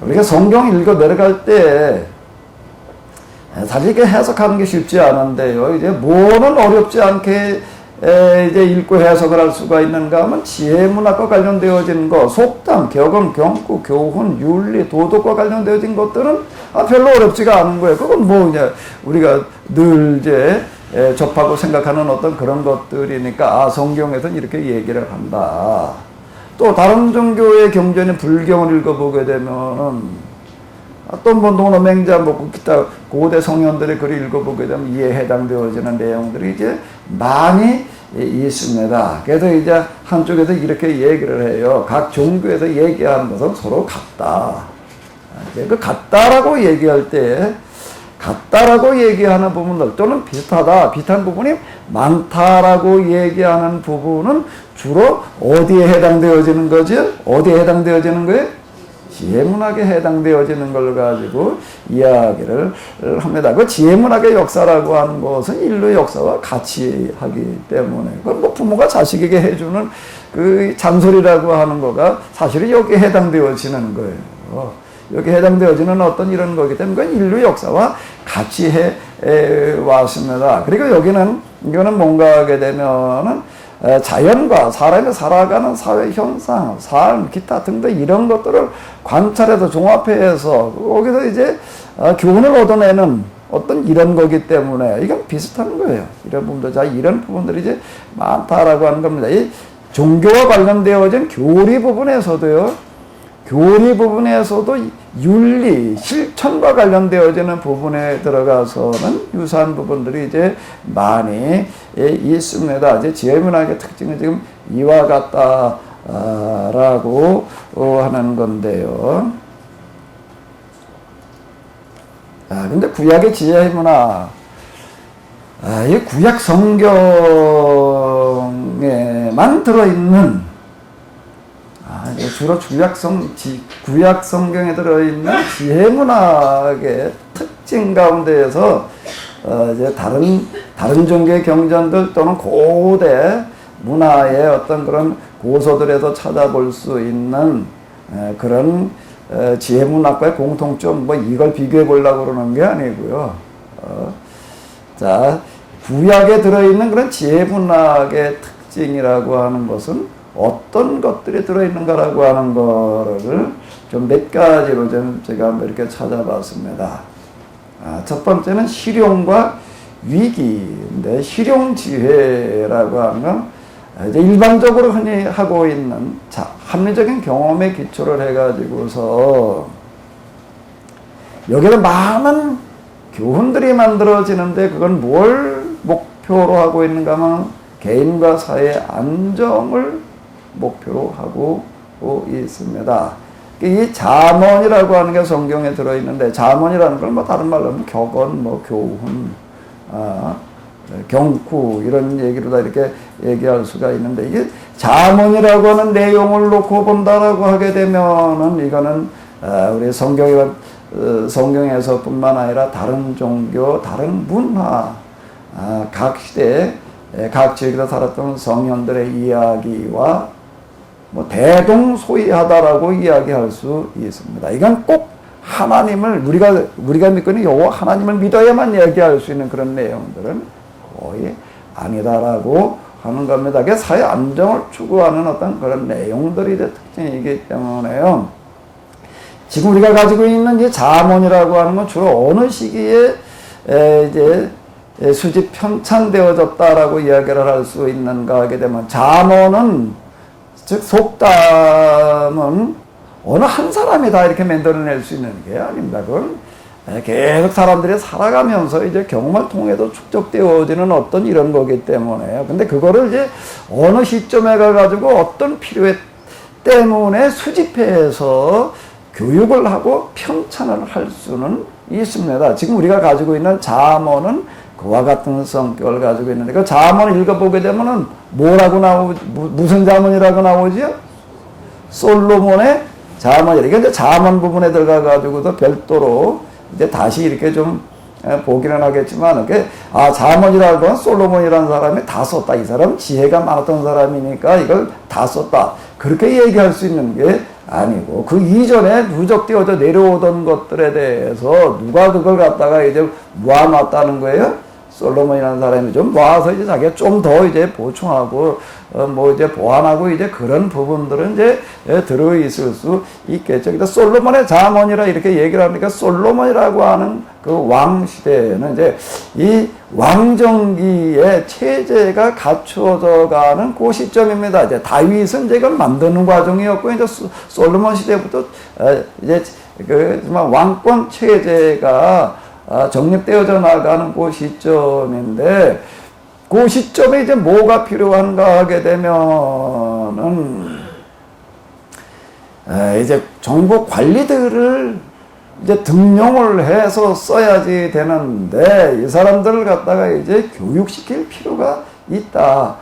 우리가 성경 읽어 내려갈 때 사실 이게 해석하는 게 쉽지 않은데요. 이제 뭐는 어렵지 않게 이제 읽고 해석을 할 수가 있는가 하면 지혜문학과 관련되어진 거, 속담, 격언, 경구, 교훈, 윤리, 도덕과 관련되어진 것들은 별로 어렵지가 않은 거예요. 그건 뭐 이제 우리가 늘 이제 접하고 생각하는 어떤 그런 것들이니까 성경에서는 이렇게 얘기를 한다. 또 다른 종교의 경전인 불경을 읽어보게 되면은 또 뭐 노노맹자 뭐 기타 고대 성현들의 글을 읽어보게 되면 이에 해당되어지는 내용들이 이제 많이 있습니다. 그래서 이제 한쪽에서 이렇게 얘기를 해요. 각 종교에서 얘기하는 것은 서로 같다. 그 같다라고 얘기할 때 같다라고 얘기하는 부분들 또는 비슷하다, 비슷한 부분이 많다라고 얘기하는 부분은 주로 어디에 해당되어지는 거죠? 어디에 해당되어지는 거예요? 지혜문학에 해당되어지는 걸 가지고 이야기를 합니다. 그 지혜문학의 역사라고 하는 것은 인류 역사와 같이 하기 때문에 그건 뭐 부모가 자식에게 해주는 그 잔소리라고 하는 거가 사실은 여기에 해당되어지는 거예요. 여기 해당되어지는 어떤 이런 거기 때문에 그건 인류 역사와 같이 해 왔습니다. 그리고 여기는 이거는 뭔가 하게 되면은 자연과 사람이 살아가는 사회 현상, 삶, 기타 등등 이런 것들을 관찰해서 종합해서 거기서 이제 교훈을 얻어내는 어떤 이런 거기 때문에 이건 비슷한 거예요. 이런 부분들, 자 이런 부분들이 이제 많다라고 하는 겁니다. 이 종교와 관련되어진 교리 부분에서도요. 교리 부분에서도 윤리, 실천과 관련되어지는 부분에 들어가서는 유사한 부분들이 이제 많이 있습니다. 이제 지혜문학의 특징은 지금 이와 같다라고 하는 건데요. 근데 구약의 지혜문학, 이 구약 성경에만 들어있는 주로 구약 성경에 들어있는 지혜문학의 특징 가운데에서 이제 다른 종교의 경전들 또는 고대 문화의 어떤 그런 고서들에서 찾아볼 수 있는 그런 지혜문학과의 공통점 뭐 이걸 비교해 보려고 그러는 게 아니고요. 자, 구약에 들어있는 그런 지혜문학의 특징이라고 하는 것은 어떤 것들이 들어있는가라고 하는 거를 좀 몇 가지로 좀 제가 한번 이렇게 찾아봤습니다. 첫 번째는 실용과 위기인데, 실용지혜라고 하는 건 이제 일반적으로 흔히 하고 있는 합리적인 경험에 기초를 해가지고서 여기서 많은 교훈들이 만들어지는데 그건 뭘 목표로 하고 있는가 하면 개인과 사회의 안정을 목표로 하고 있습니다. 이 잠언이라고 하는 게 성경에 들어있는데, 잠언이라는 걸 뭐 다른 말로 하면 격언, 뭐 교훈, 경구 이런 얘기로 다 이렇게 얘기할 수가 있는데, 이게 잠언이라고 하는 내용을 놓고 본다라고 하게 되면은 이거는 우리 성경에서뿐만 아니라 다른 종교, 다른 문화, 각 시대, 각 지역에서 살았던 성현들의 이야기와 뭐 대동소이하다라고 이야기할 수 있습니다. 이건 꼭 하나님을 우리가 믿고 있는 여호와 하나님을 믿어야만 얘기할 수 있는 그런 내용들은 거의 아니다라고 하는 겁니다. 그게 사회 안정을 추구하는 어떤 그런 내용들이 특징이기 때문에요. 지금 우리가 가지고 있는 이 잠언이라고 하는 건 주로 어느 시기에 이제 수집 편찬되어졌다라고 이야기를 할 수 있는가 하게 되면, 잠언은 즉 속담은 어느 한 사람이 다 이렇게 만들어낼 수 있는 게 아닙니다. 그건 계속 사람들이 살아가면서 이제 경험을 통해서 축적되어지는 어떤 이런 거기 때문에요. 근데 그거를 이제 어느 시점에 가가지고 어떤 필요에 때문에 수집해서 교육을 하고 편찬을 할 수는 있습니다. 지금 우리가 가지고 있는 잠언은 그와 같은 성격을 가지고 있는데, 그 잠언을 읽어보게 되면은 뭐라고 무슨 잠언이라고 나오지요? 솔로몬의 잠언이라. 이게 이제 잠언 부분에 들어가 가지고도 별도로 이제 다시 이렇게 좀 보기는 하겠지만, 잠언이라고 하는 솔로몬이라는 사람이 다 썼다. 이 사람 지혜가 많았던 사람이니까 이걸 다 썼다. 그렇게 얘기할 수 있는 게 아니고, 그 이전에 누적되어져 내려오던 것들에 대해서 누가 그걸 갖다가 이제 모아놨다는 거예요? 솔로몬이라는 사람이 좀 모아서 이제 자기가 좀 더 이제 보충하고, 이제 보완하고 이제 그런 부분들은 이제 들어있을 수 있겠죠. 그래서 솔로몬의 잠언이라 이렇게 얘기를 하니까, 솔로몬이라고 하는 그 왕 시대에는 이제 이 왕정기의 체제가 갖추어져 가는 그 시점입니다. 이제 다윗은 이제 이걸 만드는 과정이었고, 이제 솔로몬 시대부터 이제 정말 왕권 체제가 정립되어져 나가는 그 시점인데, 그 시점에 이제 뭐가 필요한가 하게 되면은, 이제 정부 관리들을 이제 등용을 해서 써야지 되는데, 이 사람들을 갖다가 이제 교육시킬 필요가 있다라고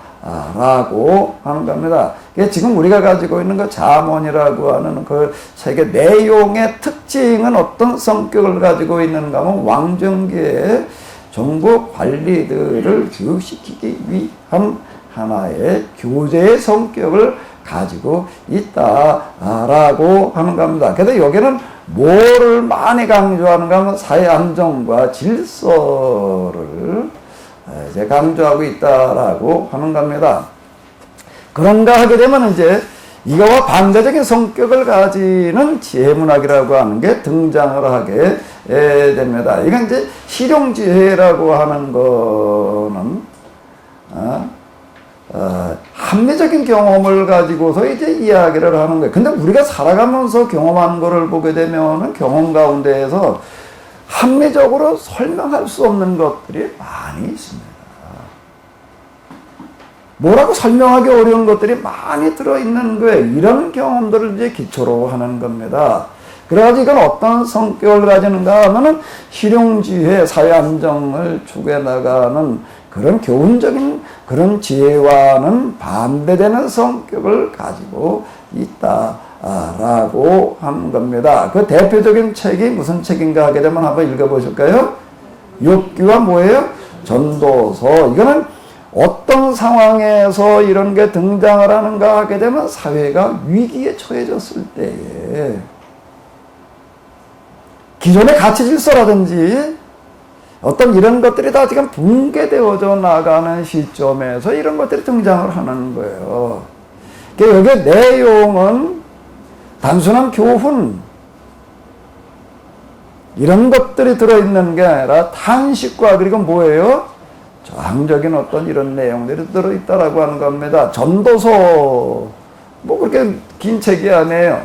하는 겁니다. 지금 우리가 가지고 있는 그 잠언이라고 하는 그 책의 내용의 특징은 어떤 성격을 가지고 있는가 하면, 왕정기의 정부 관리들을 교육시키기 위한 하나의 교재의 성격을 가지고 있다라고 하는 겁니다. 그래서 여기는 뭐를 많이 강조하는가 하면 사회 안정과 질서를 이제 강조하고 있다라고 하는 겁니다. 그런가 하게 되면 이제 이거와 반대적인 성격을 가지는 지혜문학이라고 하는 게 등장을 하게 됩니다. 이건 이제 실용지혜라고 하는 거는 합리적인 경험을 가지고서 이제 이야기를 하는 거예요. 근데 우리가 살아가면서 경험한 거를 보게 되면은 경험 가운데에서 합리적으로 설명할 수 없는 것들이 많이 있습니다. 뭐라고 설명하기 어려운 것들이 많이 들어있는 거예요. 이런 경험들을 이제 기초로 하는 겁니다. 그래가지고 이건 어떤 성격을 가지는가 하면은 실용지혜, 사회 안정을 추구해 나가는 그런 교훈적인 그런 지혜와는 반대되는 성격을 가지고 있다라고 하는 겁니다. 그 대표적인 책이 무슨 책인가 하게 되면 한번 읽어보실까요? 욥기와 뭐예요? 전도서. 이거는 어떤 상황에서 이런 게 등장을 하는가 하게 되면 사회가 위기에 처해졌을 때에 기존의 가치 질서라든지 어떤 이런 것들이 다 지금 붕괴되어져 나가는 시점에서 이런 것들이 등장을 하는 거예요. 그러니까 여기 내용은 단순한 교훈 이런 것들이 들어있는 게 아니라 탄식과 그리고 뭐예요? 저항적인 어떤 이런 내용들이 들어있다라고 하는 겁니다. 전도서 뭐 그렇게 긴 책이 아니에요.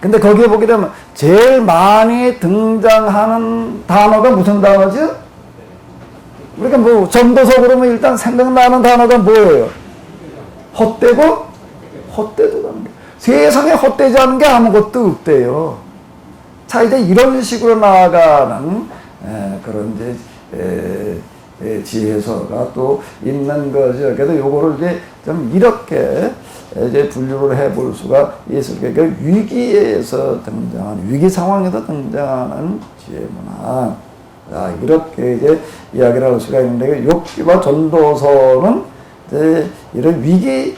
근데 거기에 보게 되면 제일 많이 등장하는 단어가 무슨 단어죠? 우리가 뭐 전도서 그러면 일단 생각나는 단어가 뭐예요? 헛되고 헛되도라는 게. 세상에 헛되지 않은 게 아무것도 없대요. 자, 이제 이런 식으로 나아가는 그런 이제 지혜서가 또 있는 거죠. 그래서 요거를 이제 좀 이렇게 이제 분류를 해볼 수가 있을 거예요. 그러니까 위기에서 등장하는, 위기 상황에서 등장하는 지혜문학. 이렇게 이제 이야기를 할 수가 있는데, 욥기와 전도서는 이제 이런 위기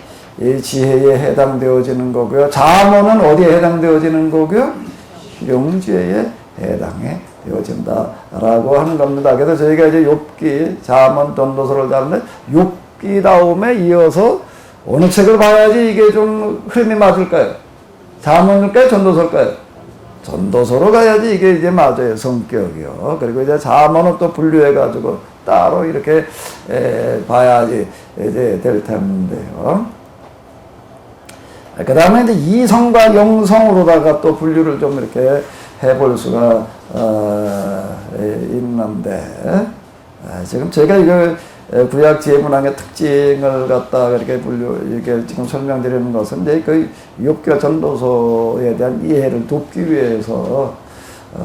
지혜에 해당되어지는 거고요. 잠언은 어디에 해당되어지는 거고요? 실용지혜에 해당해 되어진다라고 하는 겁니다. 그래서 저희가 이제 욥기, 잠언, 전도서를 다루는데 욥기 다음에 이어서 어느 책을 봐야지 이게 좀 흐름이 맞을까요? 잠언일까요? 전도서일까요? 전도서로 가야지 이게 이제 맞아요. 성격이요. 그리고 이제 잠언은 또 분류해가지고 따로 이렇게 봐야지 이제 될 텐데요. 그 다음에 이제 이성과 영성으로다가 또 분류를 좀 이렇게 해볼 수가 있는데, 지금 제가 이거 구약 지혜문학의 특징을 갖다가 이렇게 이렇게 지금 설명드리는 것은 이제 그 욥기와 전도서에 대한 이해를 돕기 위해서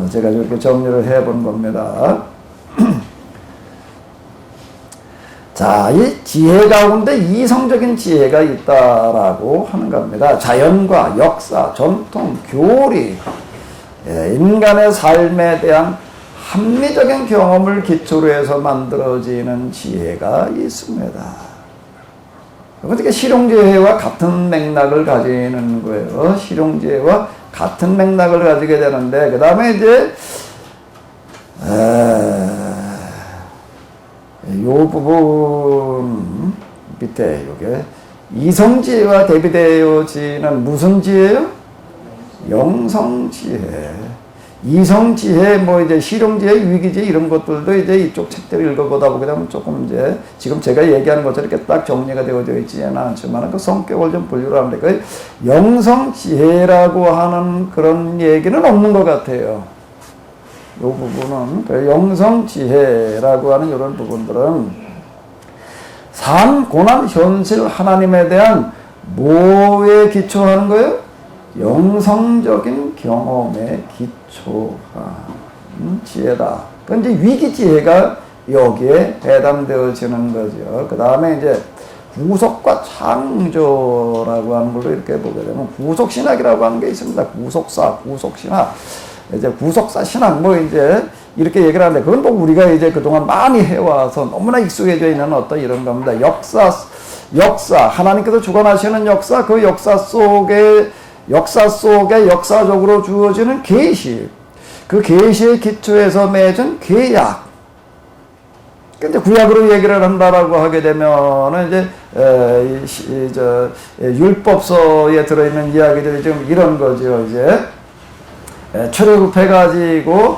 제가 이렇게 정리를 해본 겁니다. 자, 이 지혜 가운데 이성적인 지혜가 있다라고 하는 겁니다. 자연과 역사, 전통, 교리, 인간의 삶에 대한 합리적인 경험을 기초로 해서 만들어지는 지혜가 있습니다. 어떻게 실용지혜와 같은 맥락을 가지는 거예요. 실용지혜와 같은 맥락을 가지게 되는데, 그 다음에 이제 요 부분 밑에 요게 이성지혜와 대비되어지는 무슨 지혜요? 영성지혜. 이성지혜, 뭐 이제 실용지혜, 위기지혜 이런 것들도 이제 이쪽 책들을 읽어보다 보게 되면 조금 이제 지금 제가 얘기하는 것처럼 이렇게 딱 정리가 되어져 있지는 않지만 그 성격을 좀 분류를 하는데 그 영성지혜라고 하는 그런 얘기는 없는 것 같아요. 이 부분은 그 영성지혜라고 하는 이런 부분들은 삶, 고난, 현실, 하나님에 대한 뭐에 기초하는 거예요? 영성적인 경험에 기초한 지혜다. 그런데 위기지혜가 여기에 해당되어지는 거죠. 그 다음에 이제 구속과 창조라고 하는 걸로 이렇게 보게 되면 구속신학이라고 하는 게 있습니다. 구속사, 구속신학. 이제 구속사 신학 뭐 이제 이렇게 얘기를 하는데 그건 또 우리가 이제 그동안 많이 해와서 너무나 익숙해져 있는 어떤 이런 겁니다. 역사, 하나님께서 주관하시는 역사, 그 역사 속에 역사적으로 주어지는 계시, 그 계시의 기초에서 맺은 계약. 근데 구약으로 얘기를 한다라고 하게 되면은 이제 율법서에 들어있는 이야기들이 지금 이런 거죠. 이제 출애굽해가지고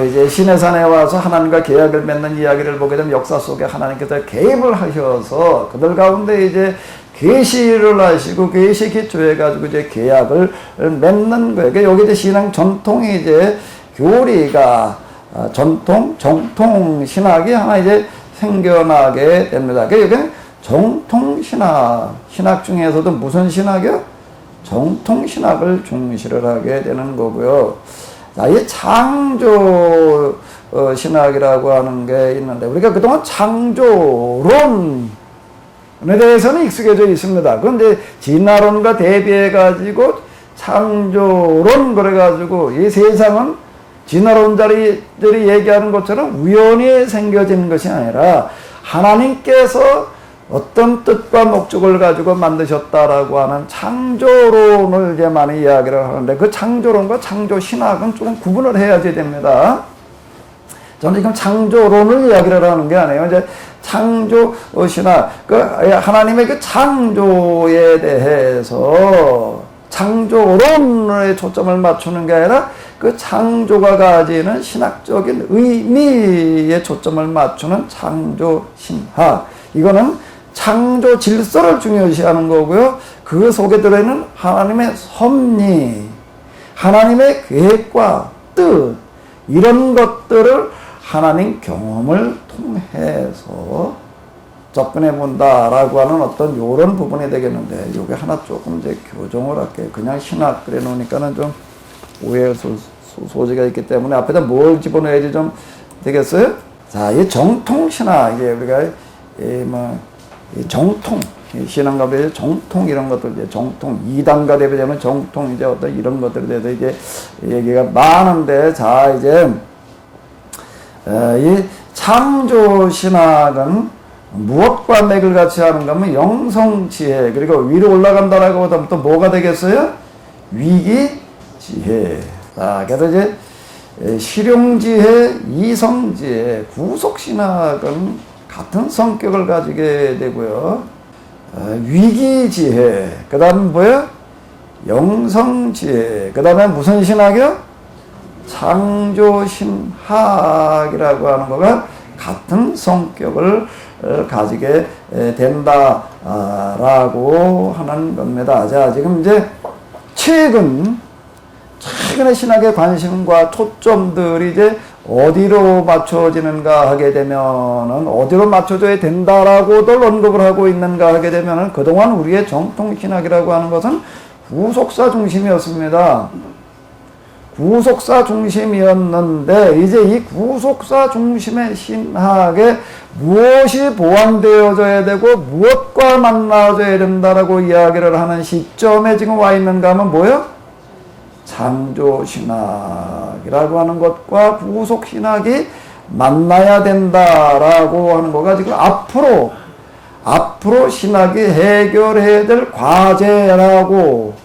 이제 시내산에 와서 하나님과 계약을 맺는 이야기를 보게 되면 역사 속에 하나님께서 개입을 하셔서 그들 가운데 이제 계시를 하시고 계시 기초해 가지고 이제 계약을 맺는 거예요. 여기 이제 신앙 전통이 이제 교리가 정통 신학이 하나 이제 생겨나게 됩니다. 여기는 정통 신학 중에서도 무슨 신학이요? 정통 신학을 중시를 하게 되는 거고요. 자, 이 창조 신학이라고 하는 게 있는데 우리가 그동안 창조론 에 대해서는 익숙해져 있습니다. 그런데 진화론과 대비해가지고 창조론 그래가지고 이 세상은 진화론자들이 얘기하는 것처럼 우연히 생겨진 것이 아니라 하나님께서 어떤 뜻과 목적을 가지고 만드셨다라고 하는 창조론을 이제 많이 이야기를 하는데 그 창조론과 창조신학은 조금 구분을 해야지 됩니다. 저는 지금 창조론을 이야기를 하는 게 아니에요. 이제 창조 신학, 그 하나님의 그 창조에 대해서 창조론에 초점을 맞추는 게 아니라 그 창조가 가지는 신학적인 의미에 초점을 맞추는 창조 신학. 이거는 창조 질서를 중요시하는 거고요. 그 속에 들어있는 하나님의 섭리, 하나님의 계획과 뜻 이런 것들을 하나님 경험을 통해서 접근해 본다라고 하는 어떤 요런 부분이 되겠는데 요게 하나 조금 이제 교정을 할게요. 그냥 신학 그래 놓으니까는 좀 오해 소지가 있기 때문에 앞에다 뭘 집어넣어야지 좀 되겠어요? 자, 이 정통 신학 이게 우리가 이 정통 신앙과 대비 정통 이런 것들 이제 정통 이단과 대비되는 정통 이제 어떤 이런 것들에 대해서 이제 얘기가 많은데 자 이제 이 창조 신학은 무엇과 맥을 같이 하는가 하면 영성지혜 그리고 위로 올라간다라고 하면 또 뭐가 되겠어요? 위기지혜. 자, 그래서 이제 실용지혜, 이성지혜, 구속신학은 같은 성격을 가지게 되고요. 위기지혜, 그 다음에 뭐예요? 영성지혜, 그 다음에 무슨 신학이요? 창조신학이라고 하는 거가 같은 성격을 가지게 된다라고 하는 겁니다. 자, 지금 이제 최근의 신학의 관심과 초점들이 이제 어디로 맞춰지는가 하게 되면은 어디로 맞춰져야 된다라고들 언급을 하고 있는가 하게 되면은 그동안 우리의 정통 신학이라고 하는 것은 구속사 중심이었습니다. 구속사 중심이었는데 이제 이 구속사 중심의 신학에 무엇이 보완되어져야 되고 무엇과 만나져야 된다라고 이야기를 하는 시점에 지금 와 있는가 하면 뭐예요? 창조신학이라고 하는 것과 구속신학이 만나야 된다라고 하는 거가 지금 앞으로 신학이 해결해야 될 과제라고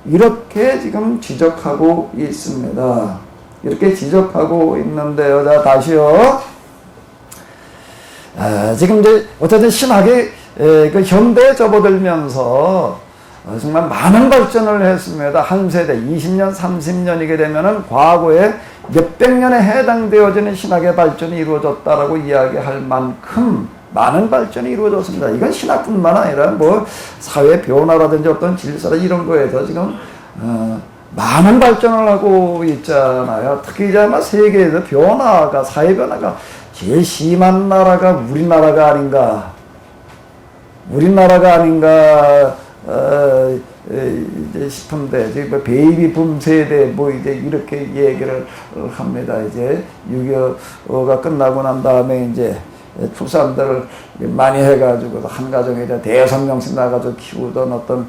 이렇게 지금 지적하고 있습니다. 이렇게 지적하고 있는데요. 자, 다시요. 지금 이제 어쨌든 신학이 그 현대에 접어들면서 정말 많은 발전을 했습니다. 한 세대 20년, 30년이게 되면은 과거에 몇백 년에 해당되어지는 신학의 발전이 이루어졌다라고 이야기할 만큼 많은 발전이 이루어졌습니다. 이건 신학뿐만 아니라 뭐 사회 변화라든지 어떤 질서라 이런 거에서 지금 많은 발전을 하고 있잖아요. 특히 이제 아마 세계에서 변화가 사회 변화가 제일 심한 나라가 우리나라가 아닌가 이제 싶은데 이제 뭐 베이비붐 세대 뭐 이제 이렇게 얘기를 합니다. 이제 6.25가 끝나고 난 다음에 이제 출산들을 많이 해가지고 한 가정에 이제 대성명씩 나가지고 키우던 어떤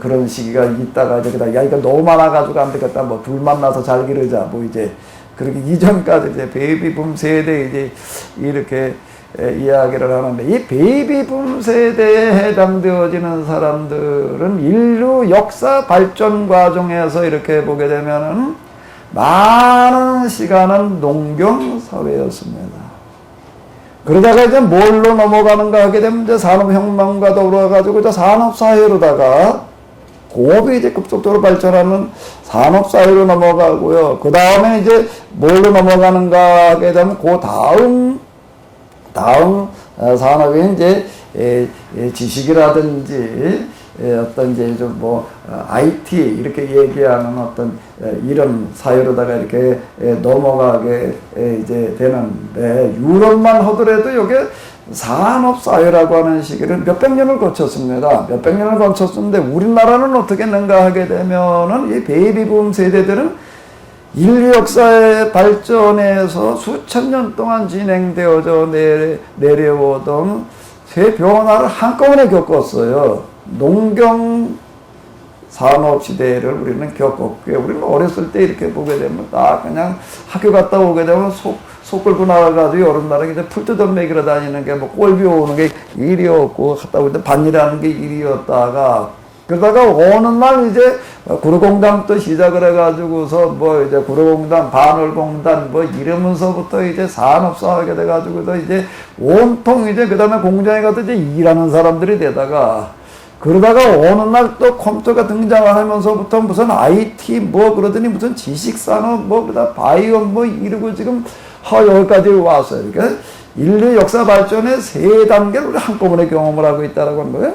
그런 시기가 있다가 이제 야 이거 너무 많아가지고 안 되겠다 뭐 둘만 나서 잘 기르자 뭐 이제 그렇게 이전까지 이제 베이비붐 세대 이제 이렇게 이야기를 하는데 이 베이비붐 세대에 해당되어지는 사람들은 인류 역사 발전 과정에서 이렇게 보게 되면은 많은 시간은 농경 사회였습니다. 그러다가 이제 뭘로 넘어가는가 하게 되면 이제 산업혁명과 더불어가지고 이제 산업사회로다가 공업이 이제 급속도로 발전하는 산업사회로 넘어가고요. 그 다음에 이제 뭘로 넘어가는가 하게 되면 그 다음 산업이 이제 지식이라든지 어떤 이제 좀 뭐 IT 이렇게 얘기하는 어떤 이런 사회로다가 이렇게 넘어가게 이제 되는데 유럽만 하더라도 이게 산업사회라고 하는 시기를 몇백 년을 거쳤습니다. 몇백 년을 거쳤는데 우리나라는 어떻게 했는가 하게 되면은 이 베이비붐 세대들은 인류 역사의 발전에서 수천 년 동안 진행되어져 내려오던 새 변화를 한꺼번에 겪었어요. 농경 산업 시대를 우리는 겪었고요. 우리는 어렸을 때 이렇게 보게 되면 딱 그냥 학교 갔다 오게 되면 속 끌고 나가가지고 여름날에 이제 풀뜯어 먹이러 다니는 게 뭐 꼴비 오는 게 일이었고 갔다 오는데 반일하는 게 일이었다가 그러다가 어느 날 이제 구로공단 또 시작을 해가지고서 뭐 이제 구로공단, 반월공단 뭐 이러면서부터 이제 산업사 하게 돼가지고서 이제 온통 이제 그 다음에 공장에 가서 이제 일하는 사람들이 되다가 그러다가 어느 날 또 컴퓨터가 등장을 하면서부터 무슨 IT 뭐 그러더니 무슨 지식산업 뭐 그다음 바이오 뭐 이러고 지금 여기까지 왔어요. 그러니까 인류 역사 발전의 세 단계를 우리 한꺼번에 경험을 하고 있다라고 하는 거예요.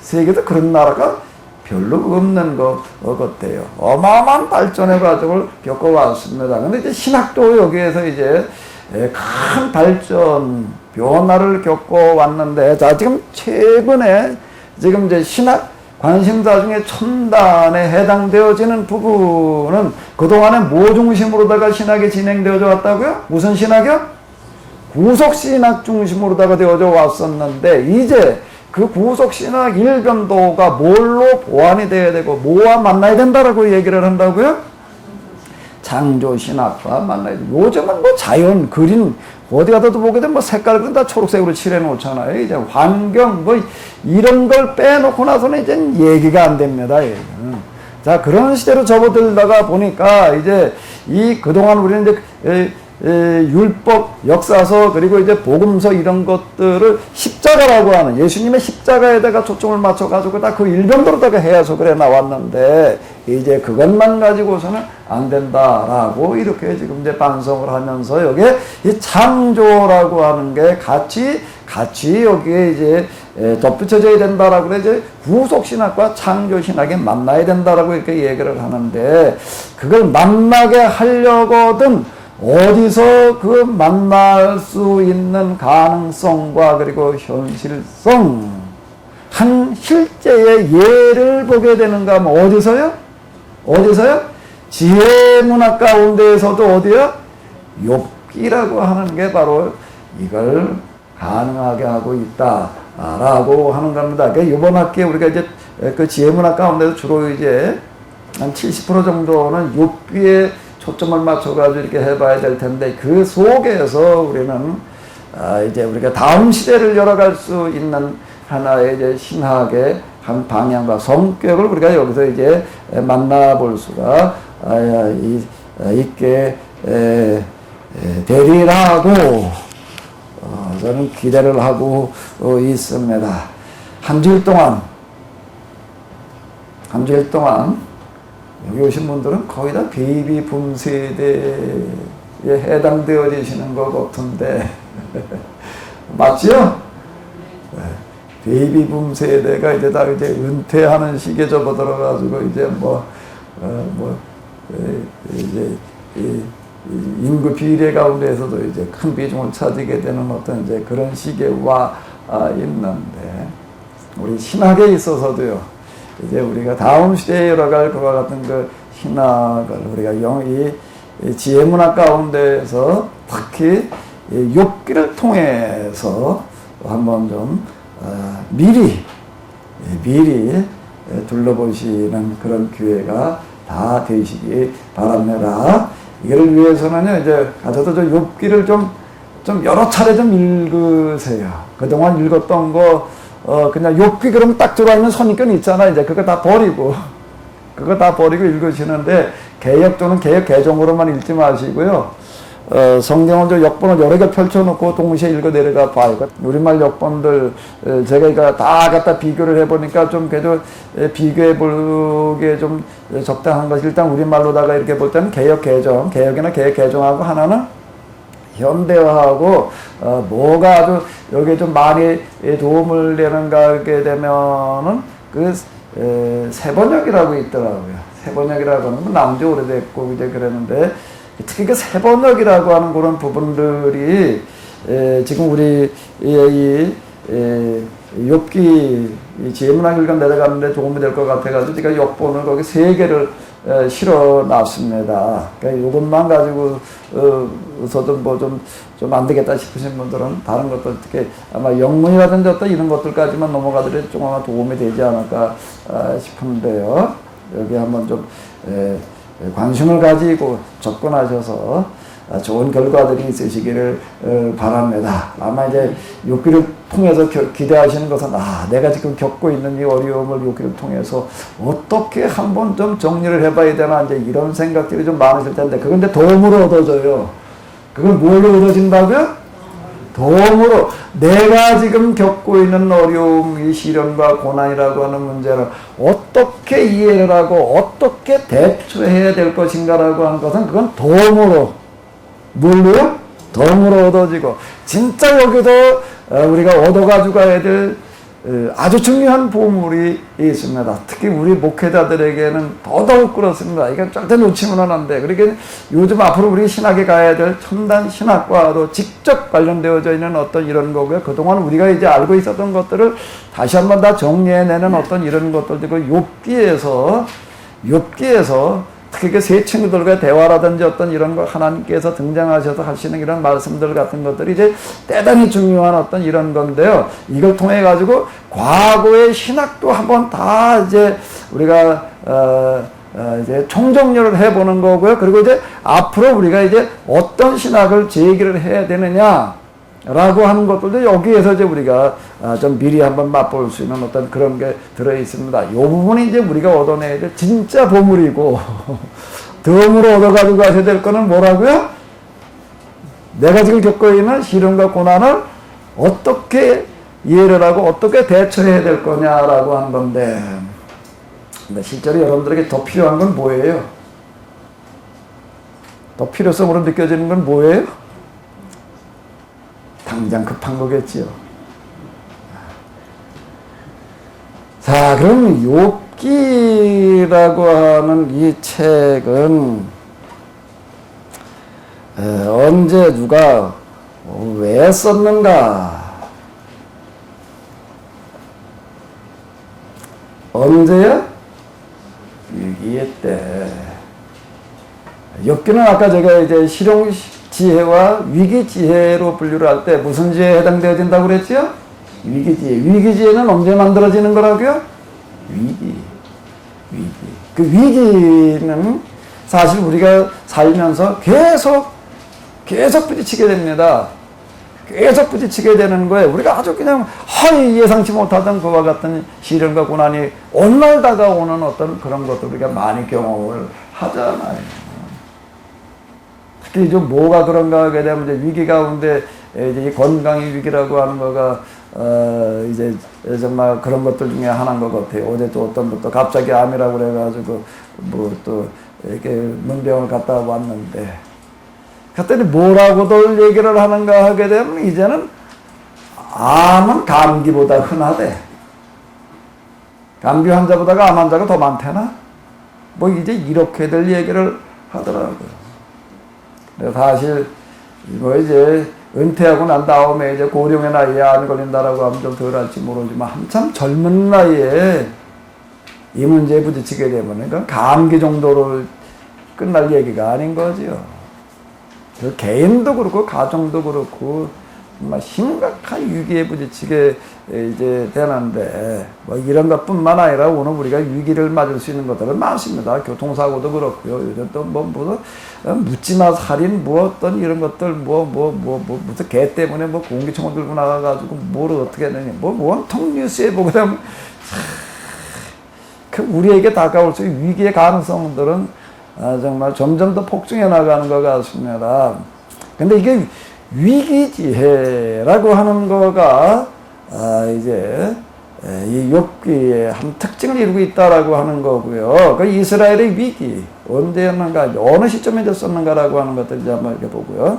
세계에서 그런 나라가 별로 없는 것 같아요. 어마어마한 발전의 과정을 겪어왔습니다. 근데 이제 신학도 여기에서 이제 큰 발전, 변화를 겪어왔는데, 자, 지금 최근에 지금 이제 신학 관심사 중에 첨단에 해당되어지는 부분은 그동안에 뭐 중심으로다가 신학이 진행되어져 왔다고요? 무슨 신학이요? 구속신학 중심으로다가 되어져 왔었는데, 이제 그 구속신학 일변도가 뭘로 보완이 돼야 되고 뭐와 만나야 된다라고 얘기를 한다고요? 창조신학과 만나야 돼. 요즘은 뭐 자연, 그림 어디 가서도 보게 되면 뭐 색깔은 다 초록색으로 칠해 놓잖아요. 이제 환경 뭐 이런 걸 빼놓고 나서는 이제 얘기가 안 됩니다. 얘기는. 자, 그런 시대로 접어들다가 보니까 이제 이 그동안 우리는 이제 율법, 역사서, 그리고 이제 복음서 이런 것들을 십자가라고 하는 예수님의 십자가에다가 초점을 맞춰가지고 다 그 일변도로다가 해석을 해 나왔는데, 이제 그것만 가지고서는 안 된다라고 이렇게 지금 이제 반성을 하면서 여기에 이 창조라고 하는 게 같이 여기에 이제 덧붙여져야 된다라고 그래 이제 구속신학과 창조신학이 만나야 된다라고 이렇게 얘기를 하는데, 그걸 만나게 하려거든 어디서 그 만날 수 있는 가능성과 그리고 현실성, 한 실제의 예를 보게 되는가 하면 어디서요? 지혜 문학 가운데에서도 어디야? 욥기라고 하는 게 바로 이걸 가능하게 하고 있다라고 하는 겁니다. 그러니까 이번 학기에 우리가 이제 그 지혜 문학 가운데서 주로 이제 한 70% 정도는 욥기에 초점을 맞춰가지고 이렇게 해봐야 될 텐데, 그 속에서 우리는 이제 우리가 다음 시대를 열어갈 수 있는 하나의 이제 신학의 한 방향과 성격을 우리가 여기서 이제 만나볼 수가 있게 되리라고 저는 기대를 하고 있습니다. 한 주일 동안 여기 오신 분들은 거의 다 베이비 붐 세대에 해당되어지시는 것 같은데 맞죠? 베이비 붐 세대가 이제 다 이제 은퇴하는 시기에 접어들어가지고 이제 이제 인구 비례 가운데에서도 이제 큰 비중을 차지게 되는 어떤 이제 그런 시기에 와 있는데, 우리 신학에 있어서도요, 이제 우리가 다음 시대에 열어갈 그와 같은 그 신학을 우리가 이 지혜 문학 가운데에서 특히 욥기를 통해서 한번 좀 미리 둘러보시는 그런 기회가 다 되시기 바랍니다. 이를 위해서는요, 이제 가셔서 저 욥기를 좀 여러 차례 좀 읽으세요. 그동안 읽었던 거, 그냥 욥기 그러면 딱 들어있는 선입견 있잖아. 이제 그거 다 버리고 읽으시는데, 개역조는 개역 개정으로만 읽지 마시고요. 성경을 저 역본을 여러 개 펼쳐놓고 동시에 읽어 내려가 봐요. 우리말 역본들, 제가 이거 다 갖다 비교를 해보니까 좀 그래도 비교해 보기에 좀 적당한 것이, 일단 우리말로다가 이렇게 볼 때는 개역 개정, 개역이나 개역 개정하고 하나는 현대화하고, 뭐가 아주 여기에 좀 많이 도움을 되는가 하게 되면은 세번역이라고 있더라고요. 세번역이라고 하는 건 남주 오래됐고 이제 그랬는데, 특히 그 세번역이라고 하는 그런 부분들이 지금 우리 욥기 지혜문학 읽어 내려가는데 도움이 될 것 같아가지고 제가 역본을 거기 3개를 실어놨습니다. 그러니까 이것만 가지고서도 뭐 좀 안 되겠다 싶으신 분들은 다른 것들, 특히 아마 영문이라든지 어떤 이런 것들까지만 넘어가더라도 좀 아마 도움이 되지 않을까 싶은데요. 여기 한번 좀 관심을 가지고 접근하셔서 좋은 결과들이 있으시기를 바랍니다. 아마 이제 욥기를 통해서 기대하시는 것은, 내가 지금 겪고 있는 이 어려움을 욥기를 통해서 어떻게 한번 좀 정리를 해봐야 되나, 이제 이런 생각들이 좀 많으실 텐데, 그건 이제 도움으로 얻어져요. 그건 뭘로 얻어진다고요? 도움으로. 내가 지금 겪고 있는 어려움, 이 시련과 고난이라고 하는 문제를 어떻게 이해를 하고 어떻게 대처해야 될 것인가라고 하는 것은, 그건 도움으로, 뭘로요? 도움으로 얻어지고, 진짜 여기도 우리가 얻어가지고 가야 될 아주 중요한 보물이 있습니다. 특히 우리 목회자들에게는 더더욱 그렇습니다. 이건 절대 놓치면 안 돼. 그러니까 요즘 앞으로 우리 신학에 가야 될 첨단 신학과도 직접 관련되어져 있는 어떤 이런 거고요. 그동안 우리가 이제 알고 있었던 것들을 다시 한번 다 정리해내는 어떤 이런 것들도 욥기에서 특히 그 세 친구들과 대화라든지 어떤 이런 거 하나님께서 등장하셔서 하시는 이런 말씀들 같은 것들이 이제 대단히 중요한 어떤 이런 건데요. 이걸 통해 가지고 과거의 신학도 한번 다 이제 우리가 이제 총정리를 해보는 거고요. 그리고 이제 앞으로 우리가 이제 어떤 신학을 제기를 해야 되느냐라고 하는 것들도 여기에서 이제 우리가 좀 미리 한번 맛볼 수 있는 어떤 그런 게 들어 있습니다. 이 부분이 이제 우리가 얻어내야 될 진짜 보물이고, 덤으로 얻어가지고 가셔야 될 거는 뭐라고요? 내가 지금 겪고 있는 시련과 고난을 어떻게 이해를 하고 어떻게 대처해야 될 거냐라고 하는 건데, 근데 실제로 여러분들에게 더 필요한 건 뭐예요? 더 필요성으로 느껴지는 건 뭐예요? 당장 급한 거겠지요. 자, 그럼 욥기라고 하는 이 책은 언제 누가 왜 썼는가? 언제요? 6.25 때 욥기는 아까 제가 이제 실용 지혜와 위기 지혜로 분류를 할 때 무슨 지혜에 해당되어진다고 그랬죠? 위기 지혜. 위기 지혜는 언제 만들어지는 거라고요? 위기. 그 위기는 사실 우리가 살면서 계속 부딪히게 됩니다. 계속 부딪히게 되는 거예요. 우리가 아주 그냥 예상치 못하던 그와 같은 시련과 고난이 온날 다가오는 어떤 그런 것도 우리가 많이 경험을 하잖아요. 특히 좀 뭐가 그런가 하게 되면 이제 위기 가운데 이제 이 건강의 위기라고 하는 거가 이제 정말 그런 것들 중에 하나인 것 같아요. 어제 또 어떤 분도 갑자기 암이라고 그래가지고 뭐 또 이렇게 문병을 갔다 왔는데 그랬더니 뭐라고들 얘기를 하는가 하게 되면 이제는 암은 감기보다 흔하대. 감기 환자보다가 암 환자가 더 많대나? 뭐 이제 이렇게들 얘기를 하더라고요. 사실 뭐 이제 은퇴하고 난 다음에 이제 고령의 나이에 암이 걸린다라고 하면 좀 덜 할지 모르지만 한참 젊은 나이에 이 문제에 부딪히게 되면 그러니까 감기 정도로 끝날 얘기가 아닌 거지요. 그 개인도 그렇고 가정도 그렇고 정말 심각한 위기에 부딪히게 이제 되는데 뭐 이런 것뿐만 아니라 오늘 우리가 위기를 맞을 수 있는 것들은 많습니다. 교통사고도 그렇고요. 요즘 또 뭐 묻지마 살인 뭐 어떤 이런 것들 무슨 개 때문에 뭐 공기총을 들고 나가가지고 뭘 어떻게 하느냐 뭐 원통 뉴스에 보게 되면 그 우리에게 다가올 수 있는 위기의 가능성들은 정말 점점 더 폭증해 나가는 것 같습니다. 근데 이게 위기지혜라고 하는 거가 이제 이 욥기의 한 특징을 이루고 있다라고 하는 거고요. 그 이스라엘의 위기 언제였는가, 어느 시점에 있었는가라고 하는 것들 이제 한번 이렇게 보고요.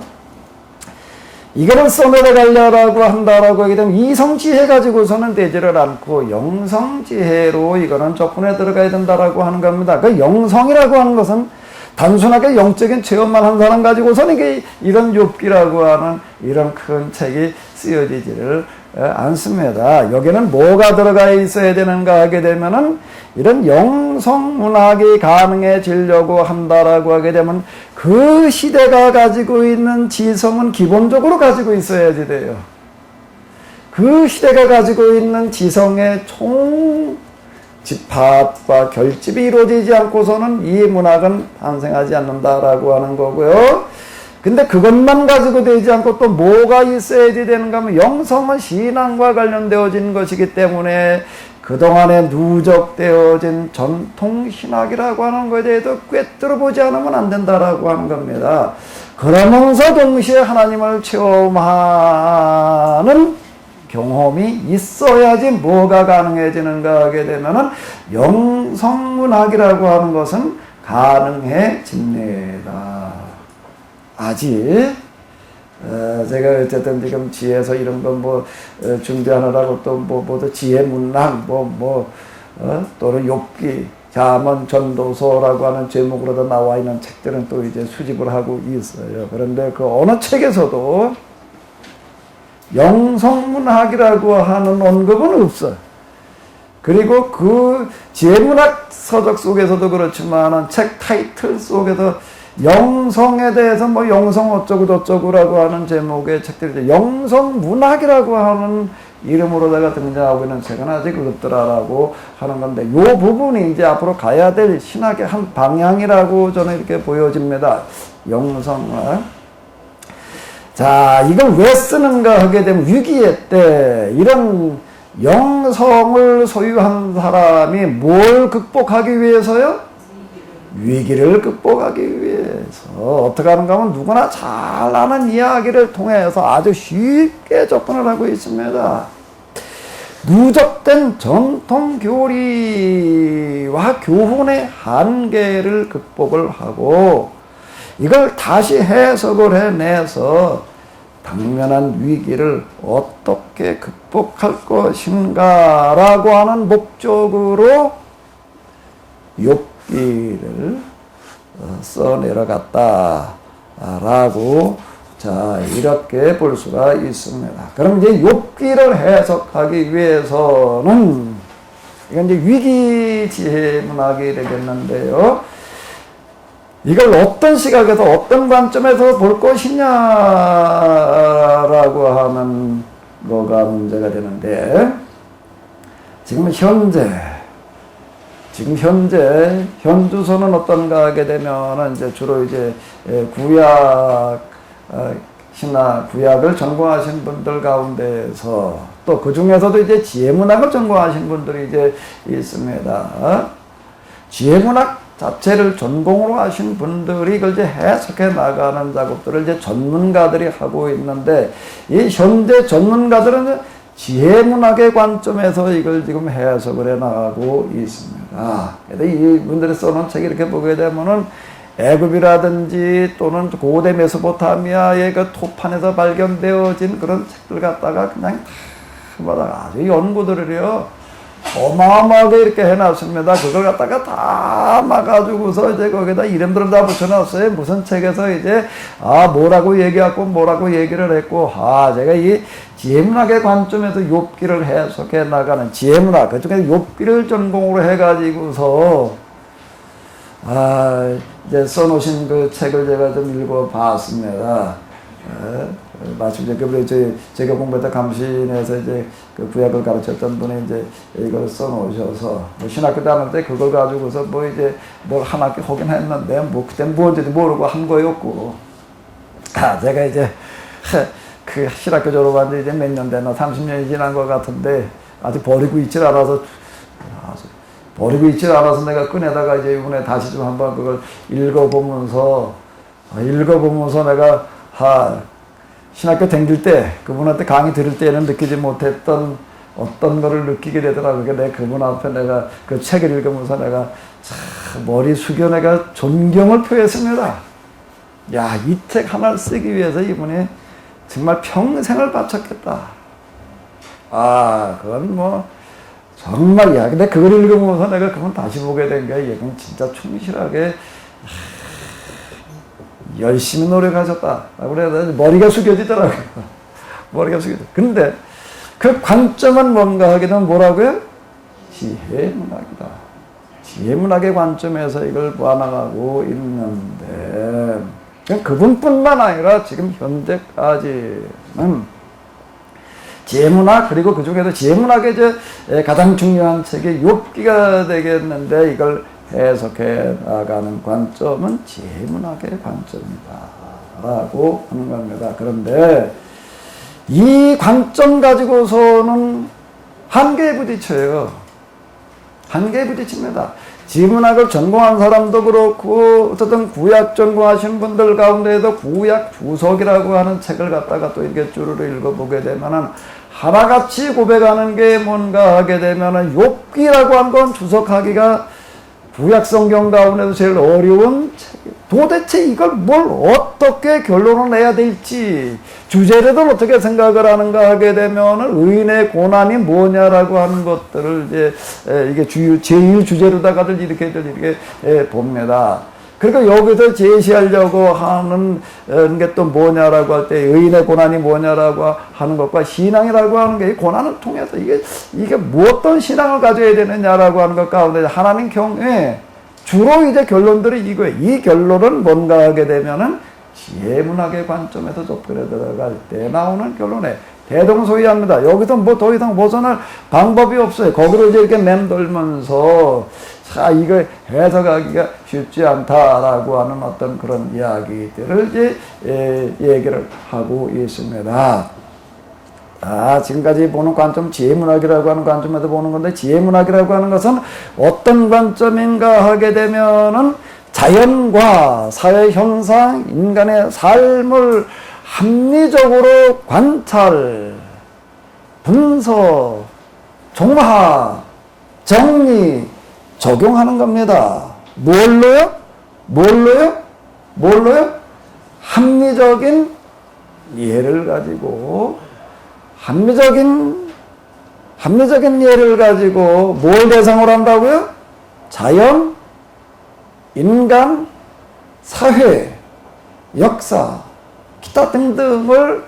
이거를 써내려가려고 한다라고 하게 되면 이성지혜 가지고서는 되지를 않고 영성지혜로 이거는 접근해 들어가야 된다라고 하는 겁니다. 그 영성이라고 하는 것은 단순하게 영적인 체험만 한 사람 가지고서는 이게 이런 욥기라고 하는 이런 큰 책이 쓰여지지를 않습니다. 여기는 뭐가 들어가 있어야 되는가 하게 되면은 이런 영성문학이 가능해지려고 한다라고 하게 되면 그 시대가 가지고 있는 지성은 기본적으로 가지고 있어야지 돼요. 그 시대가 가지고 있는 지성의 총 집합과 결집이 이루어지지 않고서는 이 문학은 탄생하지 않는다라고 하는 거고요. 근데 그것만 가지고 되지 않고 또 뭐가 있어야지 되는가 하면 영성은 신앙과 관련되어진 것이기 때문에 그동안에 누적되어진 전통신학이라고 하는 것에 대해서 꿰뚫어 보지 않으면 안 된다라고 하는 겁니다. 그러면서 동시에 하나님을 체험하는 경험이 있어야지 뭐가 가능해지는가 하게 되면은 영성문학이라고 하는 것은 가능해집니다. 아직 제가 어쨌든 지금 지혜에서 이런 거 준비하느라고 또 또 지혜문학 또는 욥기 잠언 전도서라고 하는 제목으로도 나와 있는 책들은 또 이제 수집을 하고 있어요. 그런데 그 어느 책에서도 영성문학이라고 하는 언급은 없어요. 그리고 그 지혜문학 서적 속에서도 그렇지만 책 타이틀 속에서 영성에 대해서 뭐 영성 어쩌고 저쩌고라고 하는 제목의 책들이 영성문학이라고 하는 이름으로다가 등장하고 있는 책은 아직 없더라라고 하는 건데 이 부분이 이제 앞으로 가야 될 신학의 한 방향이라고 저는 이렇게 보여집니다. 영성문학. 자, 이걸 왜 쓰는가 하게 되면 위기의 때 이런 영성을 소유한 사람이 뭘 극복하기 위해서요? 위기를 극복하기 위해서 어떻게 하는가 하면 누구나 잘 아는 이야기를 통해서 아주 쉽게 접근을 하고 있습니다. 누적된 전통 교리와 교훈의 한계를 극복을 하고 이걸 다시 해석을 해내서 당면한 위기를 어떻게 극복할 것인가라고 하는 목적으로 욥기를 써내려갔다라고 이렇게 볼 수가 있습니다. 그럼 이제 욥기를 해석하기 위해서는 이건 이제 위기 지혜 문학이 되겠는데요. 이걸 어떤 시각에서 어떤 관점에서 볼 것이냐라고 하는 거가 문제가 되는데, 지금 현재 현주소는 어떤가 하게 되면은 이제 주로 이제 구약 신화 구약을 전공하신 분들 가운데서 또 그 중에서도 이제 지혜문학을 전공하신 분들이 이제 있습니다. 지혜문학 자체를 전공으로 하신 분들이 이걸 이제 해석해 나가는 작업들을 이제 전문가들이 하고 있는데, 이 현대 전문가들은 지혜문학의 관점에서 이걸 지금 해석을 해 나가고 있습니다. 그래서 이분들이 써놓은 책 이렇게 보게 되면은 애굽이라든지 또는 고대 메소포타미아의 그 토판에서 발견되어진 그런 책들 갖다가 그냥 다 아주 연구들을요 어마어마하게 이렇게 해놨습니다. 그걸 갖다가 다 막아주고서 이제 거기다 이름들을 다 붙여놨어요. 무슨 책에서 이제 뭐라고 얘기하고 뭐라고 얘기를 했고, 제가 이 지혜문학의 관점에서 욥기를 해석해 나가는 지혜문학, 그중에 욥기를 전공으로 해가지고서 이제 써놓으신 그 책을 제가 좀 읽어봤습니다. 마침 이제 제가 공부했던 감신에서 이제 그 구약을 가르쳤던 분이 이제 이걸 써놓으셔서 신학교 다닐 때 그걸 가지고서 뭐 이제 뭘 한 학기 하긴 했는데 뭐 그때 뭔지도 모르고 한 거였고, 제가 이제 그 신학교 졸업한 지 이제 몇 년 되나 30년이 지난 것 같은데 아직 버리고 있질 않아서 내가 꺼내다가 이제 이번에 다시 좀 한번 그걸 읽어보면서 내가 신학교 다닐 때 그분한테 강의 들을 때는 느끼지 못했던 어떤 거를 느끼게 되더라고요. 내가 그분 앞에 내가 그 책을 읽으면서 내가 참 머리 숙여 내가 존경을 표했습니다. 야, 이 책 하나를 쓰기 위해서 이분이 정말 평생을 바쳤겠다. 그건 뭐 정말이야. 근데 그걸 읽으면서 내가 그건 다시 보게 된 게, 이건 진짜 충실하게 열심히 노력하셨다. 그래서 머리가 숙여지더라고요. 머리가 숙여져. 근데 그 관점은 뭔가 하게 되면 뭐라고요? 지혜문학이다. 지혜문학의 관점에서 이걸 봐나가고 있는데, 그분뿐만 아니라 지금 현재까지는 지혜문학, 그리고 그 중에도 지혜문학의 이제 가장 중요한 책이 욥기가 되겠는데, 이걸 해석해 나가는 관점은 지혜문학의 관점이다 라고 하는 겁니다. 그런데 이 관점 가지고서는 한계에 부딪혀요. 한계에 부딪힙니다. 지문학을 전공한 사람도 그렇고, 어쨌든 구약 전공하신 분들 가운데에도 구약 주석이라고 하는 책을 갖다가 또 이렇게 쭈루루 읽어보게 되면은 하나같이 고백하는 게 뭔가 하게 되면은 욥기라고 한 건 주석하기가 구약 성경 가운데서 제일 어려운 책이에요. 도대체 이걸 뭘 어떻게 결론을 내야 될지, 주제를 어떻게 생각을 하는가 하게 되면은 의인의 고난이 뭐냐라고 하는 것들을 이제 이게 제일 주제로다가들 이렇게 봅니다. 그러니까 여기서 제시하려고 하는 게 또 뭐냐라고 할 때, 의인의 고난이 뭐냐라고 하는 것과 신앙이라고 하는 게, 이 고난을 통해서 이게 뭐 어떤 신앙을 가져야 되느냐라고 하는 것 가운데 하나님 경외 주로 이제 결론들이 이거예요. 이 결론은 뭔가 하게 되면은 지혜문학의 관점에서 접근해 들어갈 때 나오는 결론에 대동소이합니다. 여기서 뭐 더 이상 벗어날 방법이 없어요. 거기로 이제 이렇게 맴돌면서 이거 해석하기가 쉽지 않다라고 하는 어떤 그런 이야기들을 이제 얘기를 하고 있습니다. 지금까지 보는 관점, 지혜문학이라고 하는 관점에서 보는 건데, 지혜문학이라고 하는 것은 어떤 관점인가 하게 되면은 자연과 사회 현상, 인간의 삶을 합리적으로 관찰, 분석, 종합, 정리, 적용하는 겁니다. 뭘로요? 합리적인 예를 가지고, 합리적인 예를 가지고 뭘 대상으로 한다고요? 자연, 인간, 사회, 역사, 기타 등등을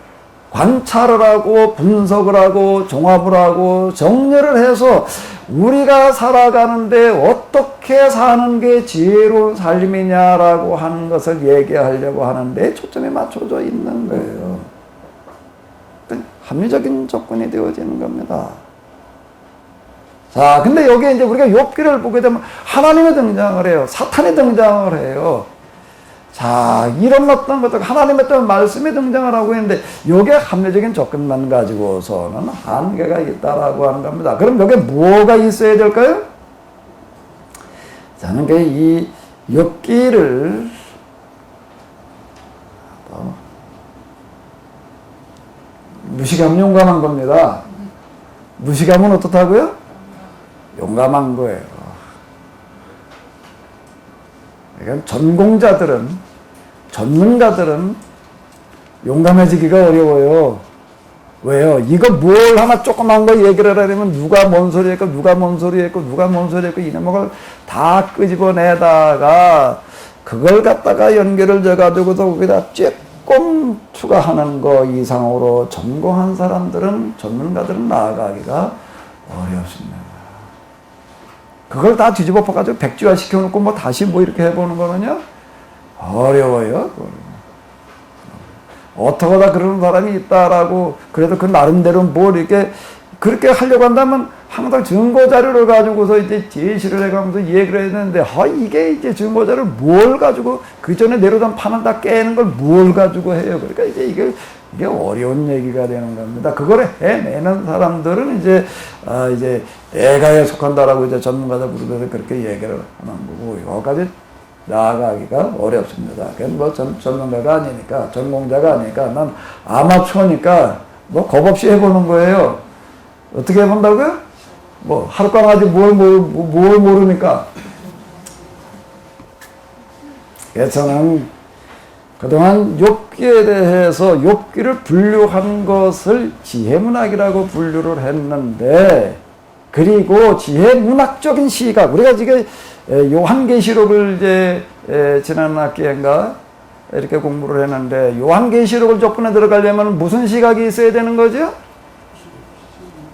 관찰을 하고 분석을 하고 종합을 하고 정리를 해서 우리가 살아가는데 어떻게 사는 게 지혜로운 삶이냐라고 하는 것을 얘기하려고 하는데 초점이 맞춰져 있는 거예요. 합리적인 조건이 되어지는 겁니다. 자, 근데 여기에 이제 우리가 욥기를 보게 되면 하나님이 등장을 해요. 사탄이 등장을 해요. 자, 이런 어떤 것들, 하나님의 어떤 말씀이 등장을 하고 있는데, 요게 합리적인 조건만 가지고서는 한계가 있다라고 하는 겁니다. 그럼 여기에 뭐가 있어야 될까요? 저는 이 욥기를, 무식하면 용감한 겁니다. 무식하면 어떻다고요? 용감한 거예요. 그러니까 전문가들은 용감해지기가 어려워요. 왜요? 이거 뭘 하나 조그만 거 얘기를 하려면 누가 뭔 소리 했고, 누가 뭔 소리 했고, 누가 뭔 소리 했고, 이런 걸 다 끄집어내다가, 그걸 갖다가 연결을 져가지고서 거기다 조금 추가하는 거 이상으로 전공한 전문가들은 나아가기가 어렵습니다. 그걸 다 뒤집어 엎어가지고 백지화 시켜놓고 뭐 다시 뭐 이렇게 해보는 거는요, 어려워요. 어떻게 다 그러는 사람이 있다라고, 그래도 그 나름대로 뭘 이렇게, 그렇게 하려고 한다면 항상 증거 자료를 가지고서 이제 제시를 해가면서 얘기를 했는데, 이게 이제 증거 자료를 뭘 가지고, 그 전에 내려던 판을 다 깨는 걸 뭘 가지고 해요. 그러니까 이제 이게 어려운 얘기가 되는 겁니다. 그걸 해내는 사람들은 이제 애가에 속한다라고 이제 전문가들 부르면서 그렇게 얘기를 하는 거고, 여기까지 나아가기가 어렵습니다. 그건 뭐 전문가가 아니니까, 전공자가 아니니까, 난 아마추어니까 뭐 겁 없이 해보는 거예요. 어떻게 해본다고요? 뭐 하룻강아지 뭘 모르니까. 그래서 저는 그동안 욥기에 대해서 욥기를 분류한 것을 지혜문학이라고 분류를 했는데, 그리고 지혜문학적인 시각, 우리가 지금 요한계시록을 이제 지난 학기인가 이렇게 공부를 했는데, 요한계시록을 접근해 들어가려면 무슨 시각이 있어야 되는 거죠?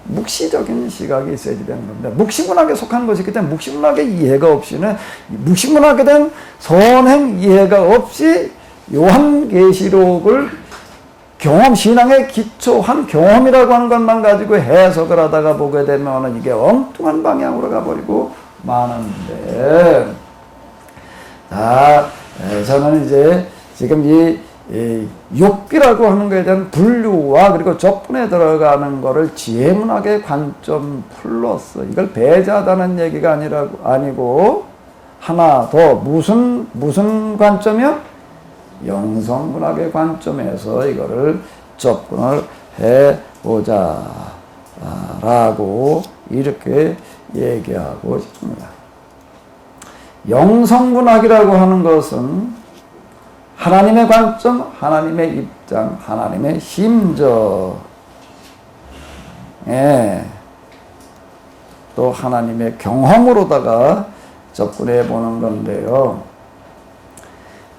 묵시적인 시각이 있어야 되는 겁니다. 묵시문학에 속한 것이기 때문에 묵시문학의 이해가 없이는, 묵시문학에 대한 선행 이해가 없이 요한계시록을 신앙에 기초한 경험이라고 하는 것만 가지고 해석을 하다가 보게 되면 이게 엉뚱한 방향으로 가버리고 마는데, 저는 이제 지금 이 욥기라고 하는 것에 대한 분류와 그리고 접근에 들어가는 거를 지혜문학의 관점 플러스, 이걸 배제하다는 얘기가 아니고 하나 더 무슨 관점이요? 영성문학의 관점에서 이거를 접근을 해보자 라고 이렇게 얘기하고 싶습니다. 영성문학이라고 하는 것은 하나님의 관점, 하나님의 입장, 하나님의 심정, 또 하나님의 경험으로다가 접근해 보는 건데요.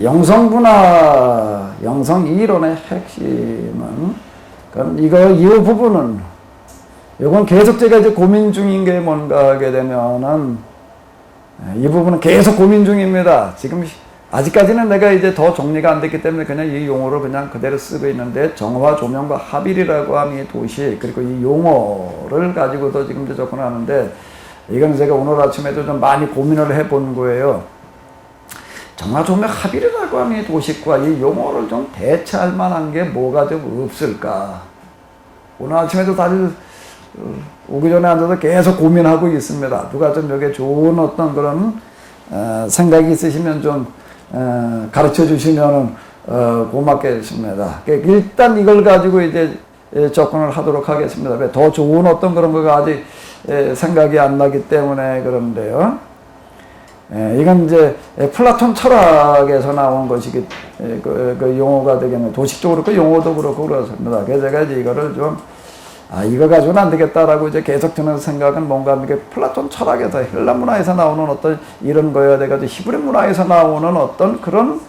영성문화, 영성이론의 핵심은, 이 부분은, 이건 계속 제가 이제 고민 중인 게 뭔가 하게 되면은, 이 부분은 계속 고민 중입니다. 지금, 아직까지는 내가 이제 더 정리가 안 됐기 때문에 그냥 이 용어를 그냥 그대로 쓰고 있는데, 정화, 조명과 합일이라고 하는 이 도시, 그리고 이 용어를 가지고도 지금 접근하는데, 이건 제가 오늘 아침에도 좀 많이 고민을 해본 거예요. 정화, 조명, 합일이라고 하는 이 도식과 이 용어를 좀 대체할 만한 게 뭐가 좀 없을까. 오늘 아침에도 다들 오기 전에 앉아서 계속 고민하고 있습니다. 누가 좀 여기에 좋은 어떤 그런 생각이 있으시면 좀 가르쳐 주시면 고맙겠습니다. 일단 이걸 가지고 이제 접근을 하도록 하겠습니다. 왜? 더 좋은 어떤 그런 거가 아직 생각이 안 나기 때문에 그런데요. 이건 이제 플라톤 철학에서 나온 것이기, 그 용어가 되겠네요. 도식도 그렇고 용어도 그렇고 그렇습니다. 그래서 제가 이제 이거를 좀, 이거 가지고는 안 되겠다라고 이제 계속 드는 생각은 뭔가 이게 플라톤 철학에서 헬라 문화에서 나오는 어떤 이런 거여야 돼가지고 히브리 문화에서 나오는 어떤 그런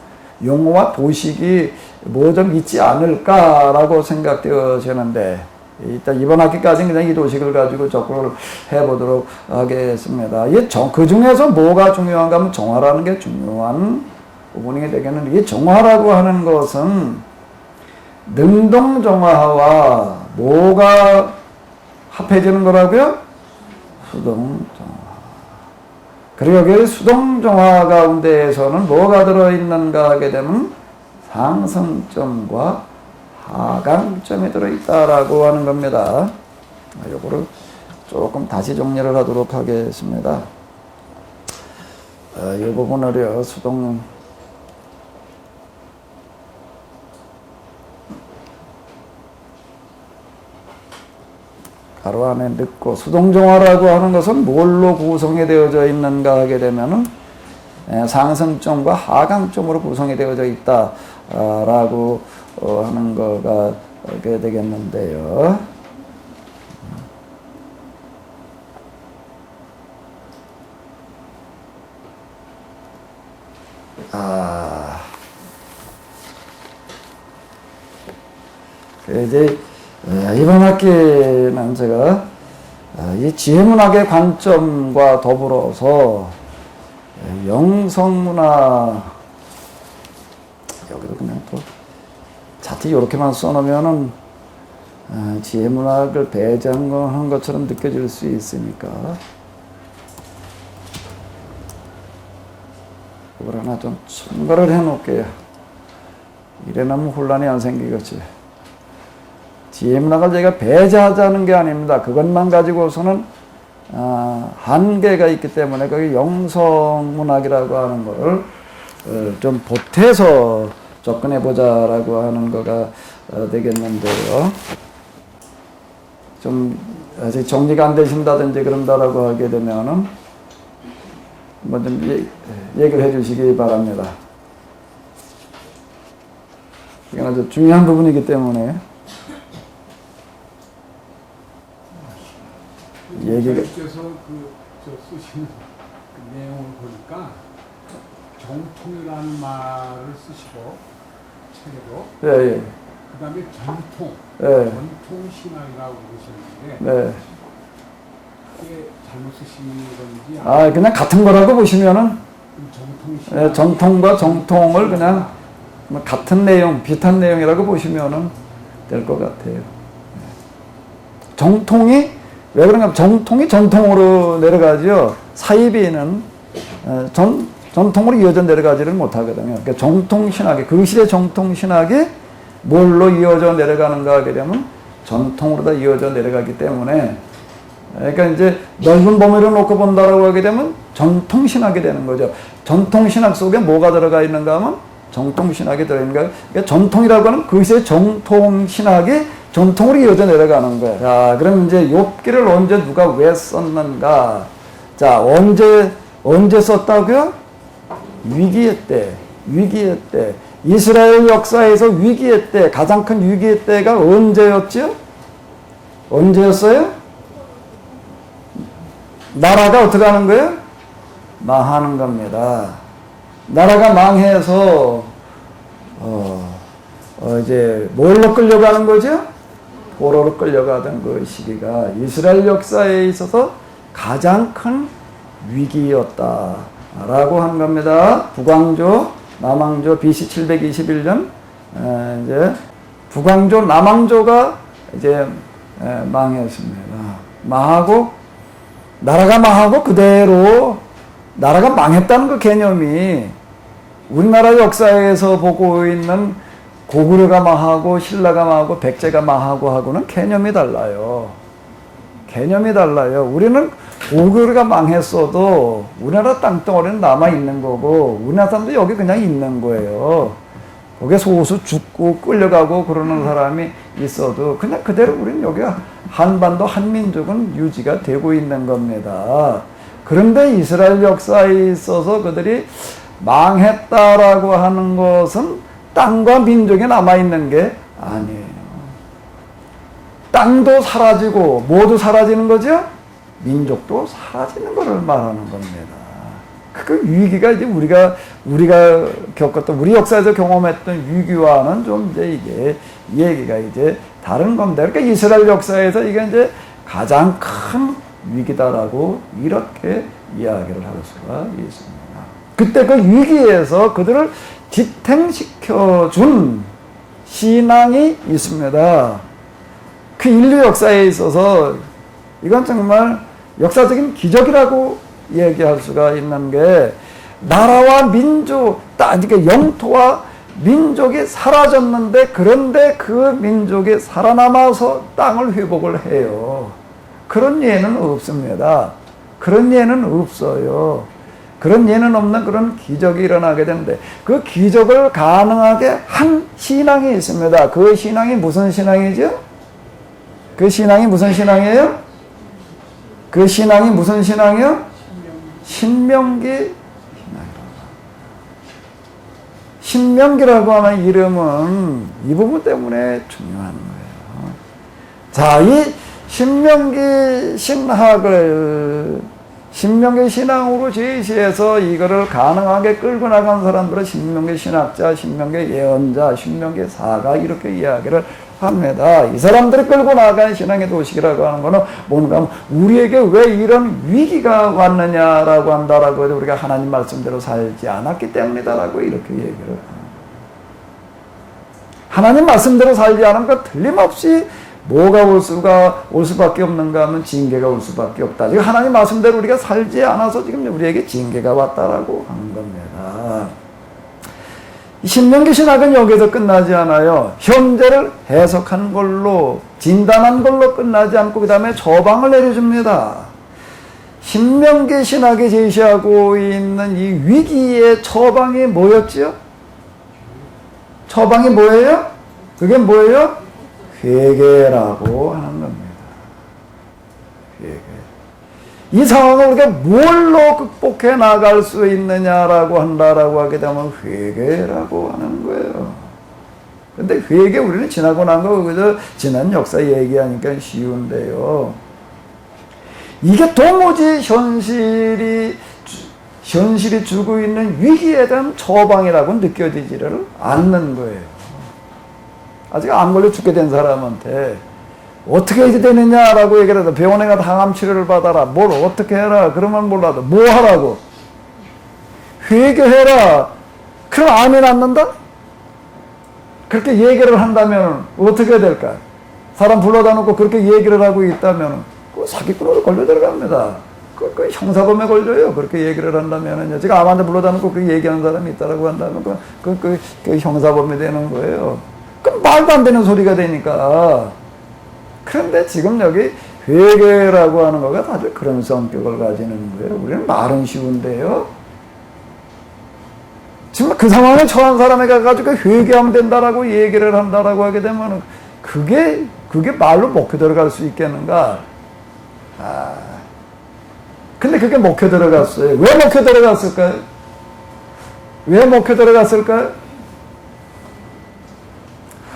용어와 도식이 뭐 좀 있지 않을까라고 생각되어지는데 일단 이번 학기까지는 그냥 이 도식을 가지고 접근을 해보도록 하겠습니다. 그 중에서 뭐가 중요한가 하면 정화라는 게 중요한 부분이 되겠는데 이 정화라고 하는 것은 능동정화와 뭐가 합해지는 거라고요? 수동정화. 그리고 여기 수동정화 가운데에서는 뭐가 들어있는가 하게 되면 상승점과 하강점이 들어있다라고 하는 겁니다. 요거를 조금 다시 정리를 하도록 하겠습니다. 이 부분을요, 가로 안에 넣고 수동정화라고 하는 것은 뭘로 구성이 되어져 있는가 하게 되면은 상승점과 하강점으로 구성이 되어져 있다라고 하는 거가 되겠는데요. 이제 이번 학기는 제가 이 지혜문학의 관점과 더불어서 영성문화 여기도 그냥 또 자칫 이렇게만 써놓으면은 지혜문학을 배제한 것처럼 느껴질 수 있으니까 이걸 하나 좀 첨가를 해놓을게요. 이래놓으면 혼란이 안 생기겠지. 지혜문학을 제가 배제하자는 게 아닙니다. 그것만 가지고서는 한계가 있기 때문에 거기 영성문학이라고 하는 거를 좀 보태서 접근해보자라고 하는 거가 되겠는데요. 좀 아직 정리가 안 되신다든지 그런다라고 하게 되면은 뭐 좀 얘기를 해주시기 바랍니다. 이건 아주 중요한 부분이기 때문에 얘기가.
께서 쓰신 그 내용을 보니까 정통이라는 말을 쓰시고 책에도
예.
그다음에 전통,
예.
전통 신앙이라고 그러셨는데
네.
그게 잘못 쓰신 건지
그냥 같은 거라고 보시면은
정통 신앙
예, 전통과 정통을 그냥 같은 내용, 비슷한 내용이라고 보시면은 될 것 같아요. 정통이 왜 그런가? 정통이 전통으로 내려가죠. 사이비는 전통으로 이어져 내려가지를 못하거든요. 그러니까 정통신학이, 그 시대 정통신학이 뭘로 이어져 내려가는가 하게 되면 전통으로 다 이어져 내려가기 때문에, 그러니까 이제 넓은 범위를 놓고 본다라고 하게 되면 전통신학이 되는 거죠. 전통신학 속에 뭐가 들어가 있는가 하면 정통신학이 들어있는 거예요. 그러니까 전통이라고 하는 그 시대 정통신학이 전통으로 이어져 내려가는 거예요. 자, 그럼 이제 욥기를 언제 누가 왜 썼는가? 자, 언제 썼다고요? 위기의 때. 이스라엘 역사에서 위기의 때, 가장 큰 위기의 때가 언제였죠? 언제였어요? 나라가 어떻게 하는 거예요? 망하는 겁니다. 나라가 망해서 이제 뭘로 끌려가는 거죠? 포로로 끌려가던 그 시기가 이스라엘 역사에 있어서 가장 큰 위기였다라고 한 겁니다. 북왕조, 남왕조 BC 721년 이제 북왕조, 남왕조가 이제 망했습니다. 나라가 망하고 그대로 나라가 망했다는 그 개념이 우리나라 역사에서 보고 있는 고구려가 망하고 신라가 망하고 백제가 망하고 하고는 개념이 달라요. 우리는 고구려가 망했어도 우리나라 땅덩어리는 남아있는 거고 우리나라 사람도 여기 그냥 있는 거예요. 거기에 소수 죽고 끌려가고 그러는 사람이 있어도 그냥 그대로 우리는 여기 한반도 한민족은 유지가 되고 있는 겁니다. 그런데 이스라엘 역사에 있어서 그들이 망했다라고 하는 것은 땅과 민족이 남아있는 게 아니에요. 땅도 사라지고 모두 사라지는 거죠? 민족도 사라지는 것을 말하는 겁니다. 그 위기가 이제 우리가 겪었던, 우리 역사에서 경험했던 위기와는 좀 이제 이게 얘기가 이제 다른 건데, 그러니까 이스라엘 역사에서 이게 이제 가장 큰 위기다라고 이렇게 이야기를 할 수가 있습니다. 그때 그 위기에서 그들을 지탱시켜준 신앙이 있습니다. 그 인류 역사에 있어서 이건 정말 역사적인 기적이라고 얘기할 수가 있는 게, 나라와 민족, 그러니까 영토와 민족이 사라졌는데, 그런데 그 민족이 살아남아서 땅을 회복을 해요. 그런 예는 없습니다. 그런 예는 없어요. 그런 예는 없는 그런 기적이 일어나게 되는데, 그 기적을 가능하게 한 신앙이 있습니다. 그 신앙이 무슨 신앙이죠? 그 신앙이 무슨 신앙이에요? 그 신앙이 무슨 신앙이요? 신명기 신앙이라고. 신명기라고 하는 이름은 이 부분 때문에 중요한 거예요. 자, 이 신명기 신앙으로 제시해서 이거를 가능하게 끌고 나간 사람들은 신명기 신학자, 신명기 예언자, 신명기 사가 이렇게 이야기를 합니다. 이 사람들이 끌고 나간 신앙의 도식이라고 하는 거는 뭔가 하면, 우리에게 왜 이런 위기가 왔느냐라고 한다라고 해도 우리가 하나님 말씀대로 살지 않았기 때문이다라고 이렇게 얘기를 합니다. 하나님 말씀대로 살지 않으면 그 틀림없이 뭐가 올 수밖에 없는가 하면 징계가 올 수밖에 없다. 지금 하나님 말씀대로 우리가 살지 않아서 지금 우리에게 징계가 왔다라고 하는 겁니다. 신명기 신학은 여기서 끝나지 않아요. 현재를 해석한 걸로, 진단한 걸로 끝나지 않고 그 다음에 처방을 내려줍니다. 신명기 신학이 제시하고 있는 이 위기의 처방이 뭐였죠? 처방이 뭐예요? 그게 뭐예요? 회개라고 하는 겁니다. 회개. 이 상황을 우리가 뭘로 극복해 나갈 수 있느냐라고 한다라고 하게 되면 회개라고 하는 거예요. 근데 회개 우리는 지나고 난 거 그저 지난 역사 얘기하니까 쉬운데요. 이게 도무지 현실이 주고 있는 위기에 대한 처방이라고 느껴지지를 않는 거예요. 아직 안 걸려 죽게 된 사람한테 어떻게 해야 되느냐라고 얘기를 해도, 병원에 가서 항암 치료를 받아라, 뭘 어떻게 해라 그러면 몰라도 뭐 하라고? 회개해라. 그럼 암이 낫는다? 그렇게 얘기를 한다면 어떻게 될까? 사람 불러다 놓고 그렇게 얘기를 하고 있다면 그 사기꾼으로 걸려 들어갑니다. 그 형사범에 걸려요. 그렇게 얘기를 한다면요. 지금 암한테 불러다 놓고 그렇게 얘기하는 사람이 있다라고 한다면 그 형사범이 되는 거예요. 그럼 말도 안 되는 소리가 되니까. 그런데 지금 여기 회개라고 하는 거가 다들 그런 성격을 가지는 거예요. 우리는 말은 쉬운데요. 정말 그 상황에 처한 사람에 가가지고 회개하면 된다라고 얘기를 한다라고 하게 되면 그게 말로 먹혀 들어갈 수 있겠는가? 근데 그게 먹혀 들어갔어요. 왜 먹혀 들어갔을까요? 왜 먹혀 들어갔을까요?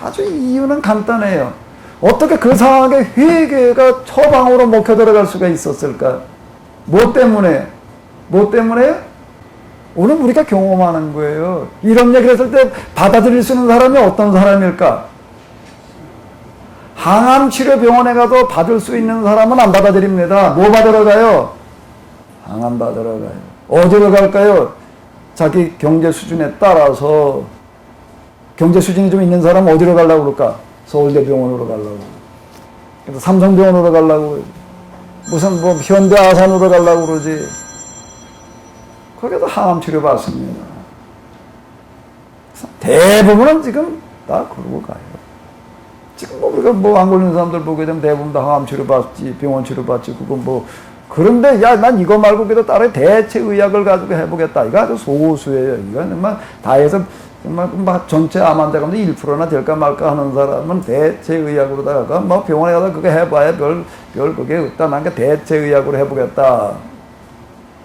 아주 이유는 간단해요. 어떻게 그 상황에 회개가 처방으로 먹혀 들어갈 수가 있었을까? 뭐 때문에? 뭐 때문에? 오늘 우리가 경험하는 거예요. 이런 얘기를 했을 때 받아들일 수 있는 사람이 어떤 사람일까? 항암치료병원에 가도 받을 수 있는 사람은 안 받아들입니다. 뭐 받으러 가요? 항암 받으러 가요. 어디로 갈까요? 자기 경제 수준에 따라서, 경제 수준이 좀 있는 사람은 어디로 가려고 그럴까? 서울대병원으로 가려고. 그래서 삼성병원으로 가려고. 무슨 현대아산으로 가려고 그러지. 거기서 항암 치료 받습니다. 대부분은 지금 다 그러고 가요. 지금 우리가 안 걸리는 사람들 보게 되면 대부분 다 항암 치료 받지, 병원 치료 받지, 그건 그런데 난 이거 말고 그래도 다른 대체 의학을 가지고 해보겠다. 이거 아주 소수예요. 이거 정말 다 해서 정말 전체 암 환자 가운데 1%나 될까 말까 하는 사람은 대체 의학으로다가 병원에 가서 그거 해봐야 별 그게 없다. 난 대체 의학으로 해보겠다.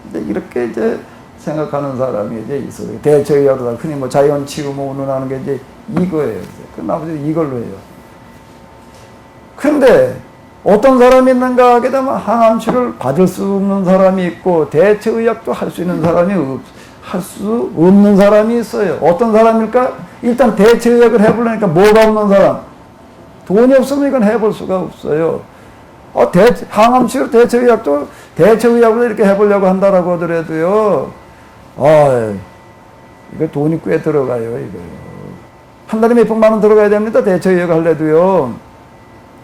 근데 이렇게 이제 생각하는 사람이 이제 있어요. 대체 의학으로 흔히 자연 치유 운운하는 게 이제 이거예요. 그 나머지 이걸로 해요. 근데 어떤 사람이 있는가 하게 되면 항암치료를 받을 수 없는 사람이 있고 대체의학도 할 수 있는 사람이 할 수 없는 사람이 있어요. 어떤 사람일까? 일단 대체의학을 해보려니까 뭐가 없는 사람? 돈이 없으면 이건 해볼 수가 없어요. 항암치료 대체의학도 대체의학으로 이렇게 해보려고 한다라고 하더라도요. 이거 돈이 꽤 들어가요, 이거. 한 달에 몇백만 원 들어가야 됩니다. 대체의학 할래도요.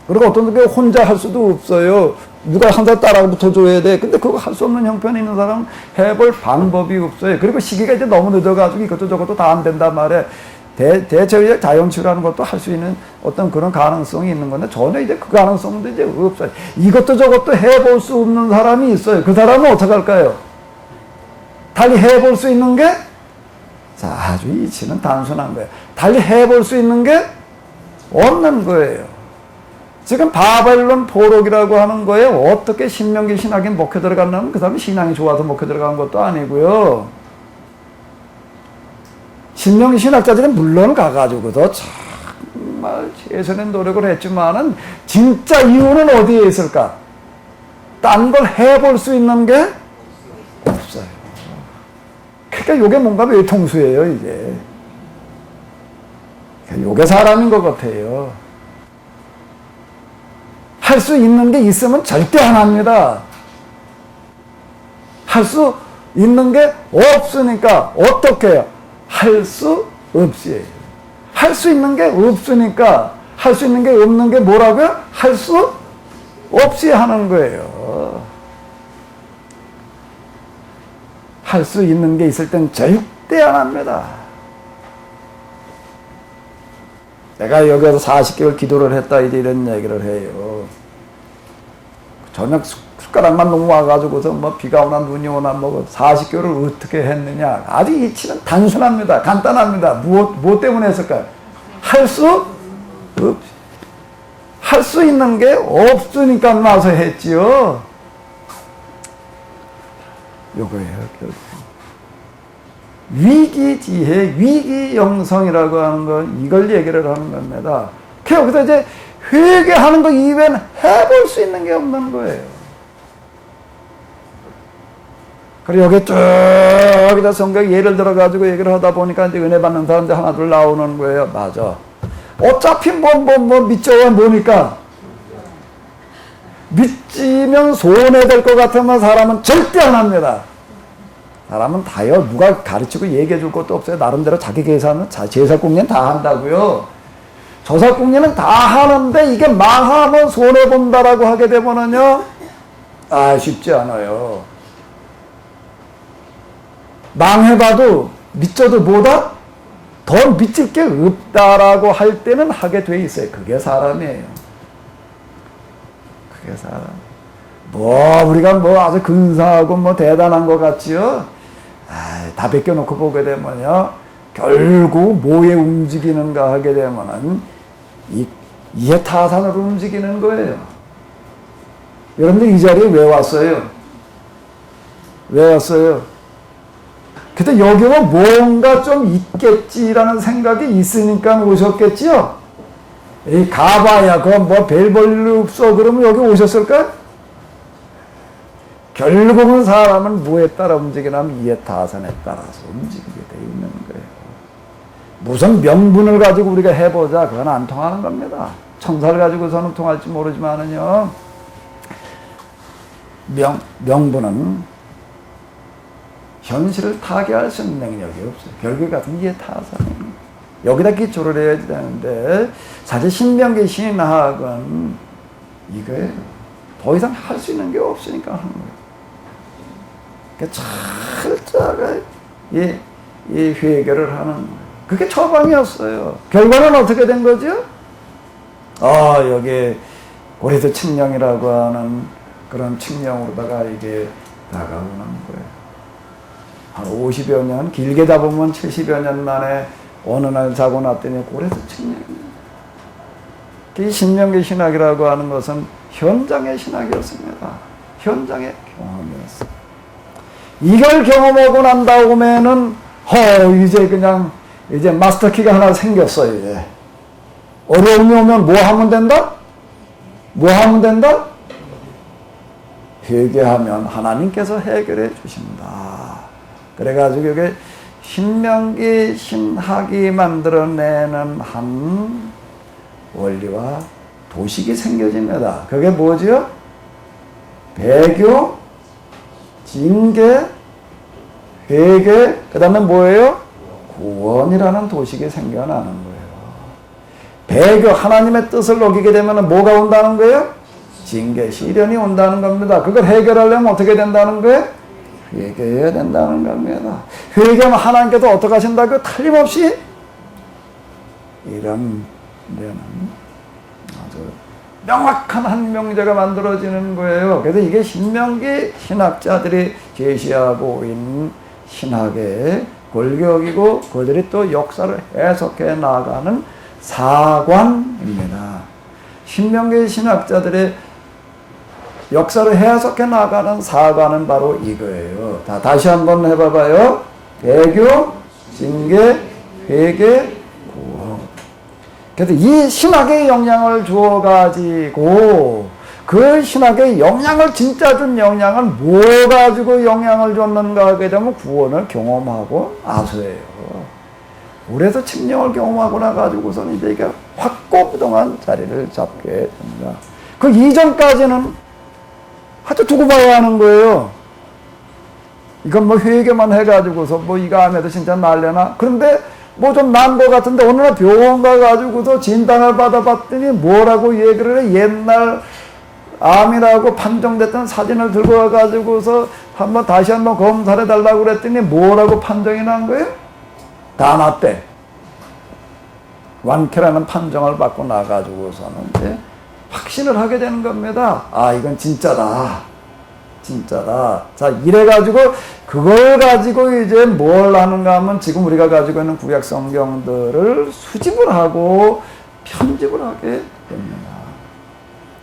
그리고 어떤 게 혼자 할 수도 없어요. 누가 한 달 따라 붙어줘야 돼. 근데 그거 할 수 없는 형편이 있는 사람은 해볼 방법이 없어요. 그리고 시기가 이제 너무 늦어가지고 이것도 저것도 다 안 된단 말이에요. 대체의학 자연치료라는 것도 할 수 있는 어떤 그런 가능성이 있는 건데 전혀 이제 그 가능성도 이제 없어요. 이것도 저것도 해볼 수 없는 사람이 있어요. 그 사람은 어떻게 할까요? 달리 해볼 수 있는 게 자, 아주 이치는 단순한 거예요. 달리 해볼 수 있는 게 없는 거예요. 지금 바벨론 포록이라고 하는 거에 어떻게 신명기 신학이 먹혀 들어갔냐면 그 사람이 신앙이 좋아서 먹혀 들어간 것도 아니고요. 신명기 신학자들은 물론 가가지고도 정말 최선의 노력을 했지만은 진짜 이유는 어디에 있을까? 딴 걸 해볼 수 있는 게 없어요. 그러니까 요게 뭔가 외통수예요, 이게. 요게 사람인 것 같아요. 할 수 있는 게 있으면 절대 안 합니다. 할 수 있는 게 없으니까 어떻게 해요? 할 수 없이. 할 수 있는 게 없으니까 할 수 있는 게 없는 게 뭐라고요? 할 수 없이 하는 거예요. 할 수 있는 게 있을 땐 절대 안 합니다. 내가 여기서 40개월 기도를 했다 이제 이런 얘기를 해요. 저녁 숟가락만 놓고 와가지고서 뭐 비가 오나 눈이 오나 뭐 40개월을 어떻게 했느냐. 아주 이치는 단순합니다. 간단합니다. 무엇 때문에 했을까요? 할 수 있는 게 없으니까 나서 했지요. 요거예요. 위기지혜, 위기영성이라고 하는 건 이걸 얘기를 하는 겁니다. 여기서 이제 회개하는 거 이외에는 해볼 수 있는 게 없는 거예요. 그리고 여기 쭉 여기다 성경 예를 들어가지고 얘기를 하다 보니까 이제 은혜 받는 사람들 하나 둘 나오는 거예요. 맞아. 어차피 믿져야 뭐니까. 믿지면 손해될 것 같으면 사람은 절대 안 합니다. 사람은 다요. 누가 가르치고 얘기해 줄 것도 없어요. 나름대로 자기 계산은 제사공리는 다 한다고요. 조사공리는 다 하는데 이게 망하면 손해본다라고 하게 되면은요. 쉽지 않아요. 망해봐도 믿져도 뭐다? 더 믿을 게 없다라고 할 때는 하게 돼 있어요. 그게 사람이에요. 그게 사람. 우리가 아주 근사하고 대단한 것 같지요? 다 벗겨놓고 보게 되면요. 결국 뭐에 움직이는가 하게 되면은 이해타산으로 움직이는 거예요. 여러분들 이 자리에 왜 왔어요? 왜 왔어요? 근데 여기 오면 뭔가 좀 있겠지라는 생각이 있으니까 오셨겠지요? 가봐야 그건 별 볼 일 없어 그러면 여기 오셨을까? 결국은 사람은 뭐에 따라 움직이냐면 이해타산에 따라서 움직이게 되어 있는 거예요. 무슨 명분을 가지고 우리가 해보자 그건 안 통하는 겁니다. 천사를 가지고서는 통할지 모르지만은요. 명분은 현실을 타개할 수 있는 능력이 없어요. 결국 같은 이해타산입니다. 여기다 기초를 해야 되는데 사실 신명기 신학은 이거예요. 더 이상 할 수 있는 게 없으니까 하는 거예요. 그러니까 철저하게 이 회개를 하는 거예요. 그게 처방이었어요. 결과는 어떻게 된 거죠? 여기 고레스 칙령이라고 하는 그런 칙령으로다가 이게 다가오는 거예요. 한 50여 년, 길게 잡으면 70여 년 만에 어느 날 자고 났더니 고레스 칙령입니다. 이 신명기 신학이라고 하는 것은 현장의 신학이었습니다. 현장의 경험이었어요. 이걸 경험하고 난 다음에는 이제 마스터키가 하나 생겼어요. 이제. 어려움이 오면 뭐 하면 된다? 뭐 하면 된다? 회개하면 하나님께서 해결해 주신다. 그래가지고 이게 신명기 신학이 만들어내는 한 원리와 도식이 생겨집니다. 그게 뭐죠? 배교, 징계, 회개, 그 다음에 뭐예요? 구원이라는 도식이 생겨나는 거예요. 배교, 하나님의 뜻을 어기게 되면 뭐가 온다는 거예요? 징계, 시련이 온다는 겁니다. 그걸 해결하려면 어떻게 된다는 거예요? 회개해야 된다는 겁니다. 회개하면 하나님께서 어떻게 하신다고요? 틀림없이 이런 데는 아주 명확한 한 명제가 만들어지는 거예요. 그래서 이게 신명기 신학자들이 제시하고 있는 신학의 골격이고 그들이 또 역사를 해석해 나가는 사관입니다. 신명기 신학자들의 역사를 해석해 나가는 사관은 바로 이거예요. 다시 한번 해봐봐요. 배교, 징계, 회개, 구원. 그래서 이 신학의 영향을 주어가지고 그 신학의 영향을 진짜 준 영향을 뭐 가지고 영향을 줬는가 하게 되면 구원을 경험하고 나서예요. 그래서 침령을 경험하고 나가지고서는 이제 이게 확고부동한 자리를 잡게 됩니다. 그 이전까지는 하여튼 두고 봐야 하는 거예요. 이건 뭐 회개만 해가지고서 뭐 이거 하면서 진짜 날려나? 그런데 뭐 좀 난 것 같은데 어느 날 병원 가가지고서 진단을 받아봤더니 뭐라고 얘기를 해? 옛날 암이라고 판정됐던 사진을 들고 와가지고서 다시 한번 검사를 해달라고 그랬더니 뭐라고 판정이 난 거예요? 다 났대. 완쾌라는 판정을 받고 나가지고서는 이제 확신을 하게 되는 겁니다. 아, 이건 진짜다. 진짜다. 자, 이래가지고 그걸 가지고 이제 뭘 하는가 하면 지금 우리가 가지고 있는 구약 성경들을 수집을 하고 편집을 하게 됩니다.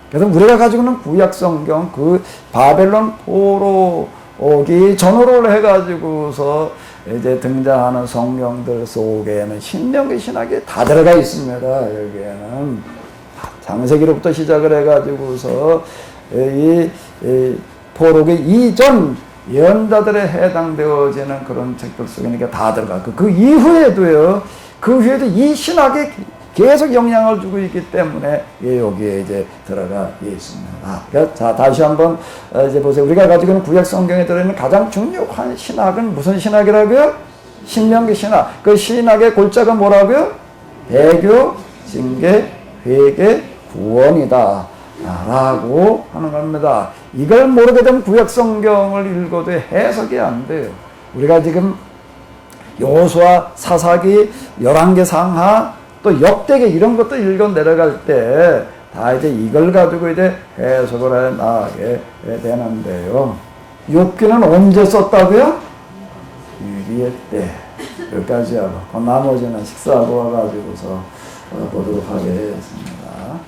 그래서 우리가 가지고 있는 구약 성경, 그 바벨론 포로 오기 전후를 해가지고서 이제 등장하는 성경들 속에는 신명기 신학이 다 들어가 있습니다. 여기에는 창세기로부터 시작을 해가지고서 이 포로기 이전 예언자들에 해당되어지는 그런 책들 속에 다 들어가. 그 이후에도요. 그 후에도 이 신학이 계속 영향을 주고 있기 때문에 여기에 이제 들어가 있습니다. 자, 다시 한번 이제 보세요. 우리가 가지고 있는 구약 성경에 들어있는 가장 중요한 신학은 무슨 신학이라고요? 신명기 신학. 그 신학의 골자가 뭐라고요? 배교, 징계, 회개, 구원이다. 라고 하는 겁니다. 이걸 모르게 되면 구약 성경을 읽어도 해석이 안 돼요. 우리가 지금 여호수아, 사사기, 열왕기 상하, 또 역대기 이런 것도 읽어 내려갈 때 다 이제 이걸 가지고 이제 해석을 해 나가게 되는데요. 욥기는 언제 썼다고요? 유리의 때. 여기까지 하고, 나머지는 식사하고 와가지고서 보도록 하겠습니다.